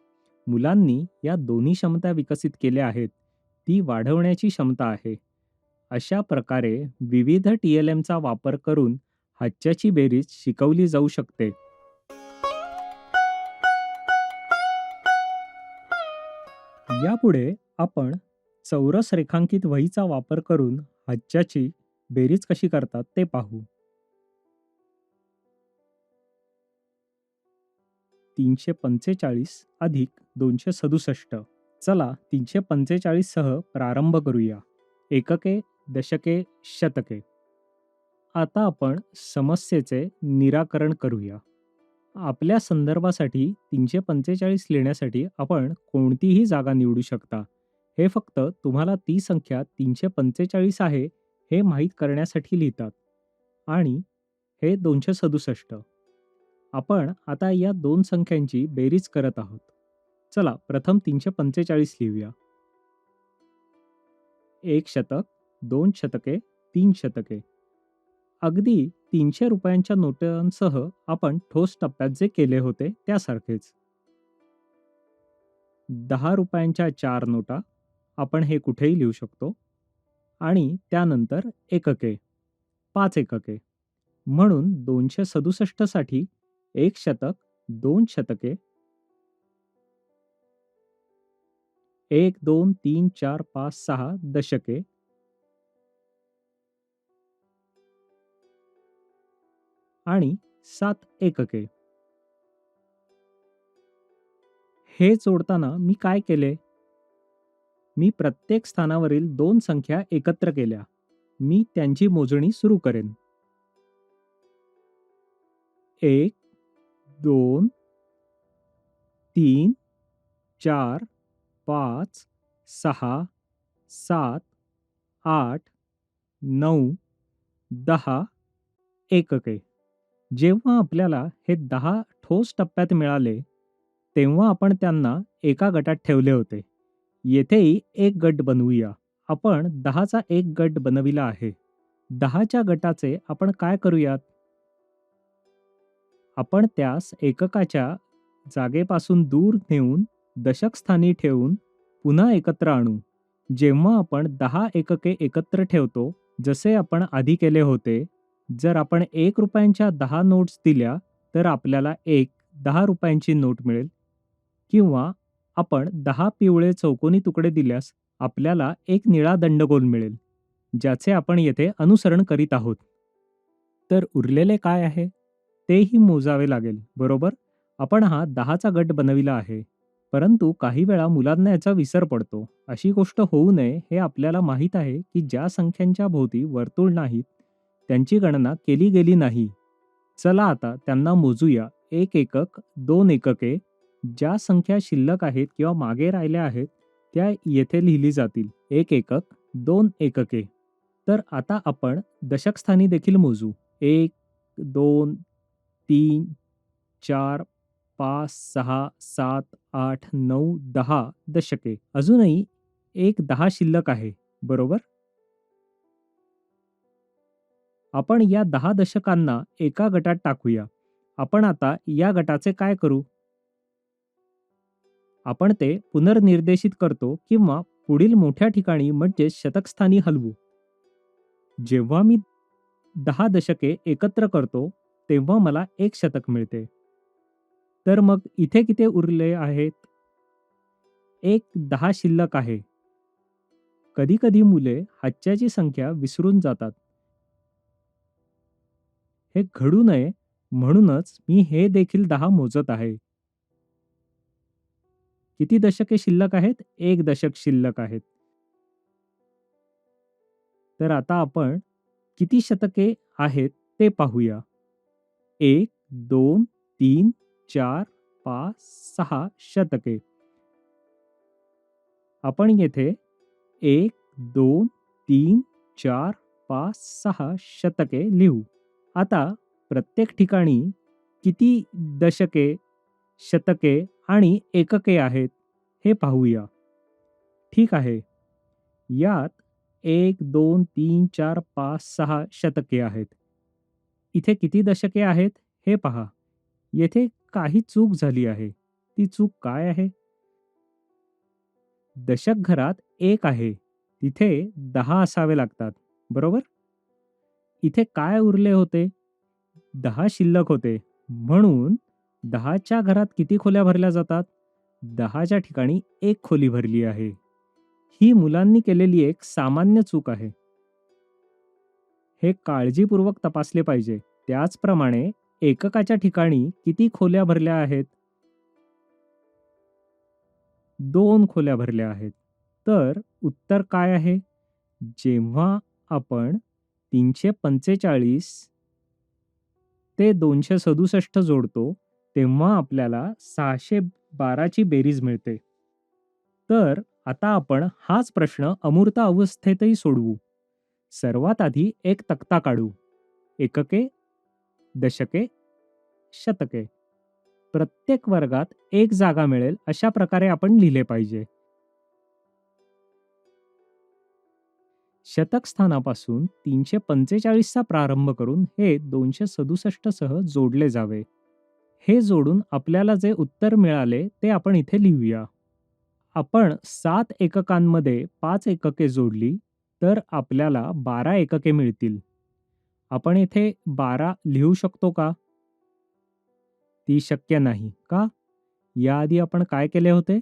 मुलांनी या दोन्ही क्षमता विकसित केल्या आहेत, ती वाढवण्याची क्षमता आहे. अशा प्रकारे विविध टी-एल-एमचा वापर करून हाच्याची बेरीज शिकवली जाऊ शकते. यापुढे आपण चौरस रेखांकित वहीचा वापर करून हाच्याची बेरीज कशी करतात ते पाहू. 345 अधिक 267. चला 345 सह प्रारंभ करूया. एकके, दशके, शतके. आता आपण समस्येचे निराकरण करूया. आपल्या संदर्भासाठी 345 लिहिण्यासाठी आपण कोणतीही जागा निवडू शकता. हे फक्त तुम्हाला ती संख्या 345 आहे हे माहीत करण्यासाठी लिहितात. आणि हे 267. आपण आता या दोन संख्यांची बेरीज करत आहोत. चला प्रथम 345 लिहूया. 1 शतक, 2 शतके, 3 शतके. अगदी 300 रुपयांच्या नोटांसह आपण ठोस टप्प्यात जे केले होते त्यासारखेच. 10 रुपयांच्या 4 नोटा आपण हे कुठेही लिहू शकतो. आणि त्यानंतर एकके, 5 एकके. म्हणून 267 साठी 1 शतक, 2 शतके, 1, 2, 3, 4, 5, 6 दशके आणि 7 एकके. हे जोडताना मी काय केले? मी प्रत्येक स्थानावरील दोन संख्या एकत्र केल्या. मी त्यांची मोजणी सुरू करेन. 1, 2, 3, 4, 5, 6, 7, 8, 9, 10 एकके. जेव्हा आपल्याला हे 10 ठोस टप्प्यात मिळाले, तेव्हा आपण त्यांना एका गटात ठेवले होते. येथेही एक गट बनवूया. आपण 10चा एक गट बनविला आहे. 10च्या गटाचे आपण काय करूयात? आपण त्यास एककाच्या जागेपासून दूर नेऊन दशक स्थानी ठेवून पुन्हा एकत्र आणू. जेव्हा आपण 10 एकके एकत्र ठेवतो, जसे आपण आधी केले होते, जर आपण 1 रुपयांच्या 10 नोट्स दिल्या, तर आपल्याला एक 10 रुपयांची नोट मिळेल. किंवा आपण 10 पिवळे चौकोनी तुकडे दिल्यास आपल्याला एक निळा दंडगोल मिळेल, ज्याचे आपण येथे अनुसरण करीत आहोत. तर उरलेले काय आहे? तेही मोजावे लागेल, बरोबर? आपण हा 10चा गट बनविला आहे. परंतु काही वेळा मुलांना याचा विसर पडतो. अशी गोष्ट होऊ नये हे आपल्याला माहीत आहे, की ज्या संख्यांच्या भोवती वर्तुळ नाहीत, त्यांची गणना केली गेली नाही. चला आता त्यांना मोजूया. 1 एकक, 2 एकके. ज्या संख्या शिल्लक आहेत किंवा मागे राहिल्या आहेत, त्या येथे लिहिली जातील. 1 एकक, 2 एकके. तर आता आपण दशक स्थानी देखील मोजू. 1, 2, 3, 4, 5, 6, 7, 8, 9, 10 दशके. अजूनही एक 10 शिल्लक आहे, बरोबर? आपण या 10 दशकांना एका गटात टाकूया. आपण आता या गटाचे काय करू? आपण ते पुनर्निर्देशित करतो किंवा पुढील मोठ्या ठिकाणी म्हणजे शतकस्थानी हलवू. जेव्हा मी 10 दशके एकत्र करतो, तेव्हा मला 1 शतक मिळते. तर मग इथे किती उरले आहेत? एक 10 शिल्लक आहे. कधी-कधी मुले हातच्याची संख्या विसरून जातात. हे घडू नये म्हणूनच मी हे देखील 10 मोजत आहे. किती दशके शिल्लक आहेत? 1 दशक शिल्लक आहेत. तर आता आपण किती शतके आहेत ते पाहूया. 1, 2, 3, 4, 5, 6 शतके. आपण येथे 1, 2, 3, 4, 5, 6 शतके लिहू. आता प्रत्येक ठिकाणी किती दशके, शतके आणि एकके आहेत हे पाहूया. ठीक आहे. यात 1, 2, 3, 4, 5, 6 शतके आहेत. इथे किती दशके आहेत हे पहा. येथे काही चूक झाली आहे. ती चूक काय आहे? दशक घरात 1 आहे. तिथे 10 असावे लागतात. बरोबर? इथे काय उरले होते? 10 शिल्लक होते. म्हणून 10च्या घरात किती खोल्या भरल्या जातात? 10च्या ठिकाणी 1 खोली भरली आहे. ही मुलांनी केलेली एक सामान्य चूक आहे. हे काळजीपूर्वक तपासले पाहिजे. त्याचप्रमाणे एककाच्या ठिकाणी किती खोल्या भरल्या आहेत? 2 खोल्या भरल्या आहेत. तर उत्तर काय आहे? जेव्हा आपण 345 ते 267 जोडतो, तेव्हा आपल्याला 612 ची बेरीज मिळते. तर आता आपण हाच प्रश्न अमूर्त अवस्थेतही सोडवू. सर्वात आधी एक तक्ता काढू. एकके, दशके, शतके. प्रत्येक वर्गात एक जागा मिळेल अशा प्रकारे आपण लिहिले पाहिजे. शतक स्थानापासून 345 चा प्रारंभ करून हे 267 सह जोडले जावे. हे जोडून आपल्याला जे उत्तर मिळाले ते आपण इथे लिहूया. आपण 7 एककांमध्ये 5 एकके जोडली तर आपल्याला 12 एकके मिळतील. आपण इथे 12 लिहू शकतो का? ती शक्य नाही. का? याआधी आपण काय केले होते?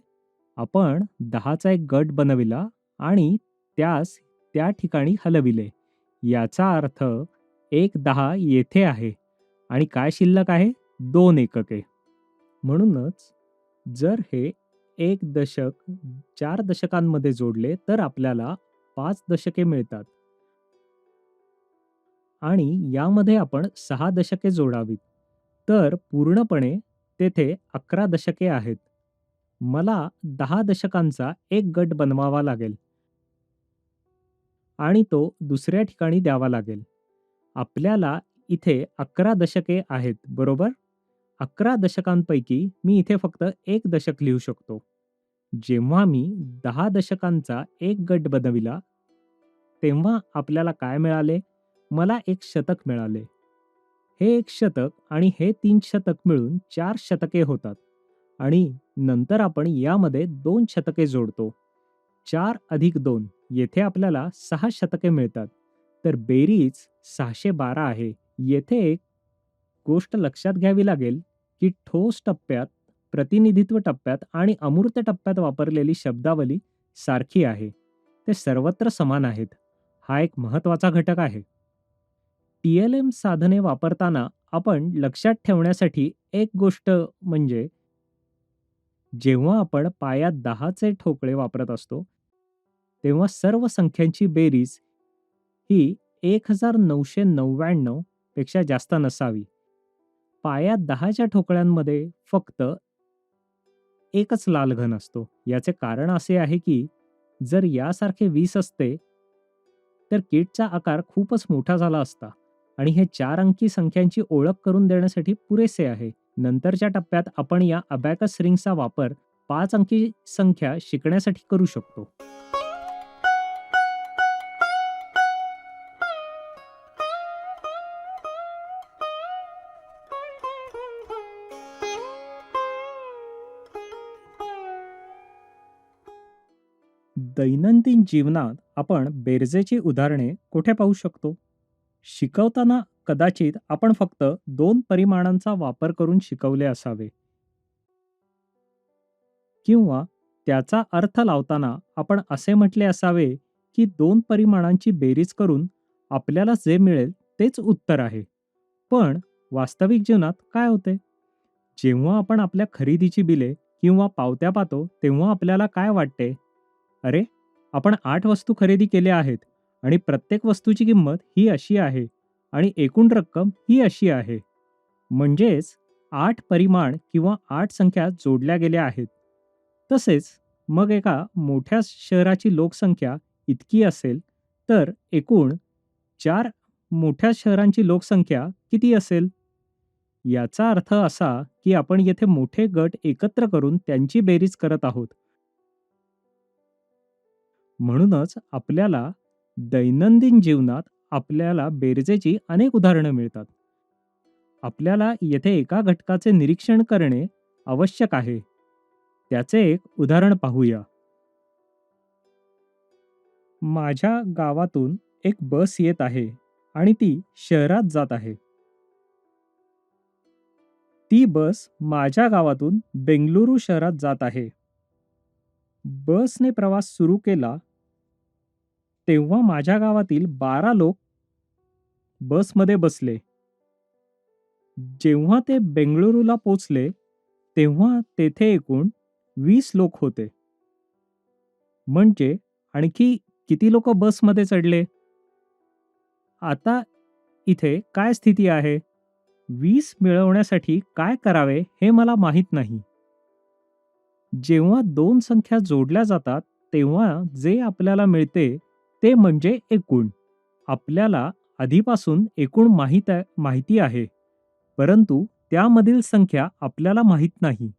आपण 10चा एक गट बनविला आणि त्यास त्या ठिकाणी हलविले. याचा अर्थ एक 10 येथे आहे आणि काय शिल्लक आहे? 2 एकके. म्हणूनच जर हे एक दशक 4 दशकांमध्ये जोडले तर आपल्याला 5 दशके मिळतात. आणि यामध्ये आपण 6 दशके जोडावीत. तर पूर्णपणे तेथे 11 दशके आहेत. मला 10 दशकांचा एक गट बनवावा लागेल आणि तो दुसऱ्या ठिकाणी द्यावा लागेल. आपल्याला इथे 11 दशके आहेत, बरोबर? 11 दशकांपैकी मी इथे फक्त एक दशक लिहू शकतो. जेव्हा मी 10 दशकांचा एक गट बनविला, तेव्हा आपल्याला काय मिळाले? मला एक शतक मिळाले. हे एक शतक आणि हे 3 शतक मिळून 4 शतके होतात आणि नंतर आपण यामध्ये 2 शतके जोडतो. 4 अधिक 2 येथे आपल्याला 6 शतके मिळतात. तर बेरीज 612 आहे. येथे एक गोष्ट लक्षात घ्यावी लागेल, की ठोस टप्प्यात, प्रतिनिधित्व टप्प्यात आणि अमूर्त टप्प्यात वापरलेली शब्दावली सारखी आहे. ते सर्वत्र समान आहेत. हा एक महत्त्वाचा घटक आहे. TLM साधने वापरताना आपण लक्षात ठेवण्यासाठी एक गोष्ट म्हणजे जेव्हा आपण पायात 10चे ठोकळे वापरत असतो, तेव्हा सर्व संख्यांची बेरीज ही 1999 पेक्षा जास्त नसावी. पायात 10च्या ठोकळ्यांमध्ये फक्त एकच लाल घन असतो. याचे कारण असे आहे की जर यासारखे 20 असते, तर किटचा आकार खूपच मोठा झाला असता आणि हे 4 अंकी संख्यांची ओळख करून देण्यासाठी पुरेसे आहे. नंतरच्या टप्प्यात आपण या अबॅकस रिंगचा वापर 5 अंकी संख्या शिकण्यासाठी करू शकतो. दैनंदिन जीवनात आपण बेरजेची उदाहरणे कुठे पाहू शकतो? शिकवताना कदाचित आपण फक्त 2 परिमाणांचा वापर करून शिकवले असावे किंवा त्याचा अर्थ लावताना आपण असे म्हटले असावे की 2 परिमाणांची बेरीज करून आपल्याला जे मिळेल तेच उत्तर आहे. पण वास्तविक जीवनात काय होते? जेव्हा आपण आपल्या खरेदीची बिले किंवा पावत्या पाहतो, तेव्हा आपल्याला काय वाटते? अरे, आपण 8 वस्तू खरेदी केल्या आहेत आणि प्रत्येक वस्तूची किंमत ही अशी आहे आणि एकूण रक्कम ही अशी आहे. म्हणजेच 8 परिमाण किंवा 8 संख्या जोडल्या गेल्या आहेत. तसेच मग एका मोठ्या शहराची लोकसंख्या इतकी असेल, तर एकूण 4 मोठ्या शहरांची लोकसंख्या किती असेल? याचा अर्थ असा की आपण येथे मोठे गट एकत्र करून त्यांची बेरीज करत आहोत. म्हणूनच आपल्याला दैनंदिन जीवनात आपल्याला बेरजेची अनेक उदाहरणं मिळतात. आपल्याला येथे एका घटकाचे निरीक्षण करणे आवश्यक आहे. त्याचे एक उदाहरण पाहूया. माझ्या गावातून एक बस येत आहे आणि ती शहरात जात आहे. ती बस माझ्या गावातून बेंगलुरू शहरात जात आहे. बसने प्रवास सुरू केला तेव्हा माझ्या गावातील 12 लोक बसमध्ये बसले. जेव्हा ते बेंगळुरूला पोचले, तेव्हा तेथे एकूण 20 लोक होते. म्हणजे आणखी किती लोक बसमध्ये चढले? आता इथे काय स्थिती आहे? 20 मिळवण्यासाठी काय करावे हे मला माहीत नाही. जेव्हा 2 संख्या जोडल्या जातात, तेव्हा जे आपल्याला मिळते ते म्हणजे एकूण. आपल्याला आधीपासून एकूण माहिती आहे, परंतु त्यामधील संख्या आपल्याला माहीत नाही.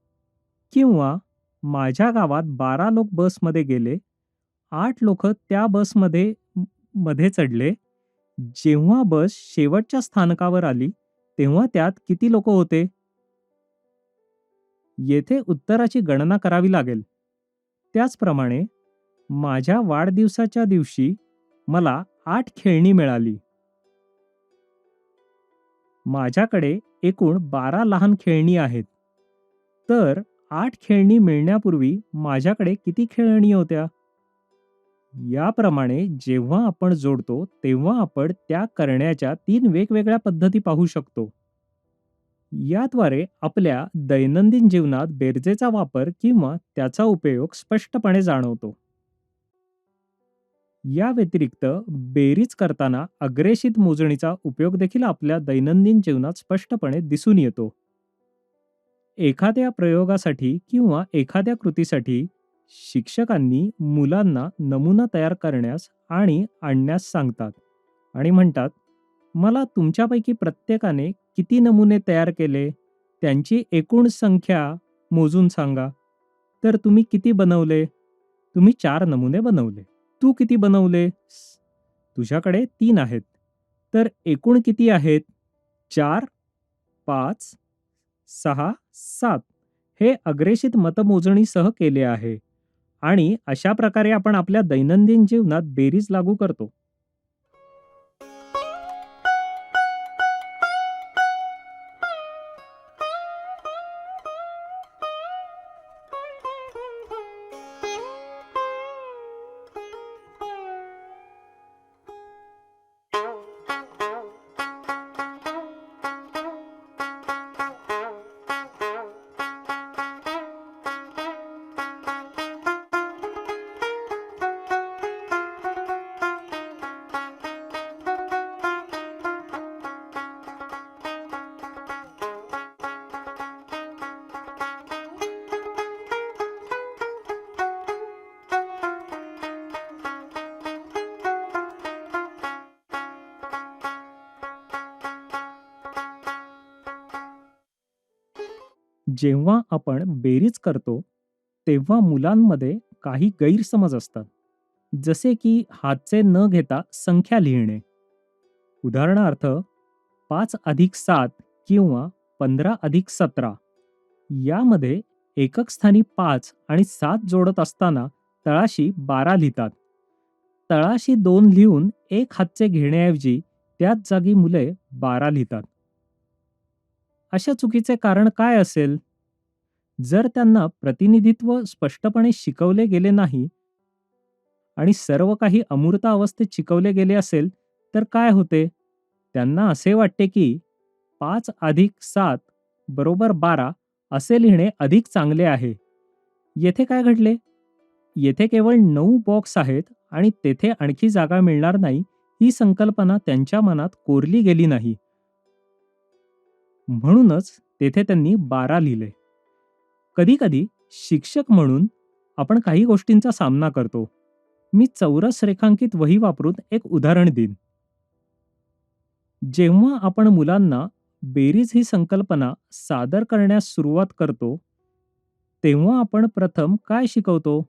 किंवा माझ्या गावात 12 लोक बसमध्ये गेले, 8 लोक त्या मध्ये चढले. जेव्हा बस शेवटच्या स्थानकावर आली, तेव्हा त्यात किती लोक होते? येथे उत्तराची गणना करावी लागेल. त्याचप्रमाणे माझ्या वाढदिवसाच्या दिवशी मला 8 खेळणी मिळाली. माझ्याकडे एकूण 12 लहान खेळणी आहेत. तर 8 खेळणी मिळण्यापूर्वी माझ्याकडे किती खेळणी होत्या? याप्रमाणे जेव्हा आपण जोडतो, तेव्हा आपण त्या करण्याच्या 3 वेगवेगळ्या पद्धती पाहू शकतो. याद्वारे आपल्या दैनंदिन जीवनात बेरजेचा वापर किंवा त्याचा उपयोग स्पष्टपणे जाणवतो. या व्यतिरिक्त बेरीज करताना अग्रेषित मोजणीचा उपयोग देखील आपल्या दैनंदिन जीवनात स्पष्टपणे दिसून येतो. एखाद्या प्रयोगासाठी किंवा एखाद्या कृतीसाठी शिक्षकांनी मुलांना नमुना तयार करण्यास आणि आणण्यास सांगतात आणि म्हणतात, मला तुमच्यापैकी प्रत्येकाने किती नमुने तयार केले त्यांची एकूण संख्या मोजून सांगा. तर तुम्ही किती बनवले? तुम्ही 4 नमुने बनवले. तू किती बनवले? तुझ्याकडे 3 आहेत. तर एकूण किती आहेत? 4, 5, 6, 7 हे अग्रेषित मतमोजणीसह केले आहे. आणि अशा प्रकारे आपण आपल्या दैनंदिन जीवनात बेरीज लागू करतो. जेव्हा आपण बेरीज करतो, तेव्हा मुलांमध्ये काही गैरसमज असतात. जसे की हातचे न घेता संख्या लिहिणे. उदाहरणार्थ 5+7 किंवा 15+17 यामध्ये एकक स्थानी 5 आणि 7 जोडत असताना तळाशी 12 लिहितात. तळाशी 2 लिहून एक हातचे घेण्याऐवजी त्याच जागी मुले 12 लिहितात. अशा चुकीचे कारण काय असेल? जर त्यांना प्रतिनिधित्व स्पष्टपणे शिकवले गेले नाही आणि सर्व काही अमूर्त अवस्थेत शिकवले गेले असेल, तर काय होते? त्यांना असे वाटते की 5+7 बरोबर 12 असे लिहिणे अधिक चांगले आहे. येथे काय घडले? येथे केवळ 9 बॉक्स आहेत आणि तेथे आणखी जागा मिळणार नाही ही संकल्पना त्यांच्या मनात कोरली गेली नाही. म्हणूनच तेथे त्यांनी 12 लिहिले. कधी-कधी शिक्षक म्हणून आपण काही गोष्टींचा सामना करतो. मी चौरस रेखांकित वही वापरून एक उदाहरण देईन. जेव्हा आपण मुलांना बेरीज ही संकल्पना सादर करण्यास सुरुवात करतो, तेव्हा आपण प्रथम काय शिकवतो?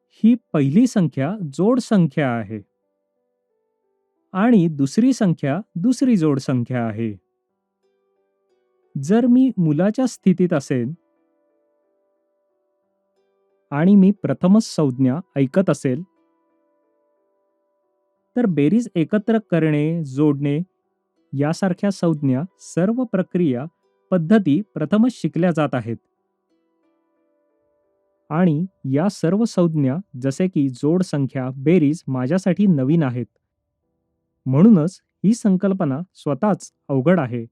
ही पहिली संख्या जोड संख्या आहे आणि दुसरी संख्या दुसरी जोड संख्या आहे. जर मी मुलाच्या स्थितीत असेन आणि मी प्रथमच संज्ञा ऐकत असेल, तर बेरीज एकत्र करणे, जोडणे यासारख्या संज्ञा सर्व प्रक्रिया पद्धती प्रथमच शिकल्या जात आहेत. आणि या सर्व संज्ञा जसे की जोड संख्या, बेरीज माझ्यासाठी नवीन आहेत. म्हणूनच ही संकल्पना स्वतःच अवघड आहे.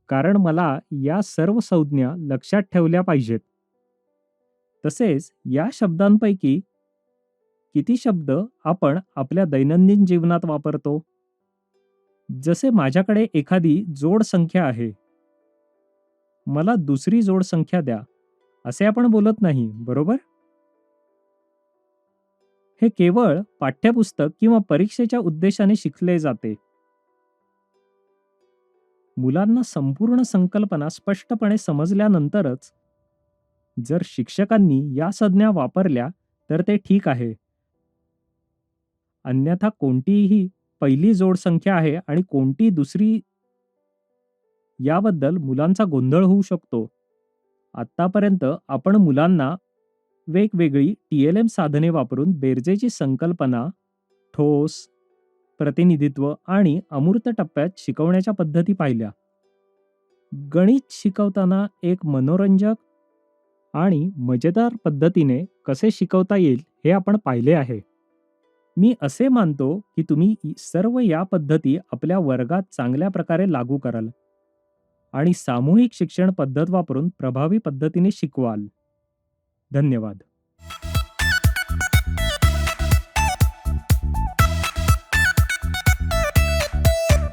कारण मला या सर्व संज्ञा लक्षात ठेवल्या पाहिजेत. तसेच या शब्दांपैकी किती शब्द आपण आपल्या दैनंदिन जीवनात वापरतो? जसे माझ्याकडे एखादी जोड संख्या आहे. मला दुसरी जोड संख्या द्या, असे आपण बोलत नाही, बरोबर? हे केवळ पाठ्यपुस्तक किंवा परीक्षेच्या उद्देशाने शिकले जाते. मुलांना संपूर्ण संकल्पना स्पष्टपणे समजल्यानंतरच जर शिक्षकांनी या संज्ञा वापरल्या तर ते ठीक आहे. अन्यथा कोणतीही पहिली जोड संख्या आहे आणि कोणती दुसरी याबद्दल मुलांचा गोंधळ होऊ शकतो. आतापर्यंत आपण मुलांना वेगवेगळी TLM साधने वापरून बेरजेची संकल्पना, ठोस, प्रतिनिधित्व आणि अमूर्त टप्प्यात शिकवण्याच्या पद्धती पाहिल्या. गणित शिकवताना एक मनोरंजक आणि मजेदार पद्धतीने कसे शिकवता येईल हे आपण पाहिले आहे. मी असे मानतो की तुम्ही सर्व या पद्धती आपल्या वर्गात चांगल्या प्रकारे लागू कराल आणि सामूहिक शिक्षण पद्धत वापरून प्रभावी पद्धतीने शिकवाल. धन्यवाद.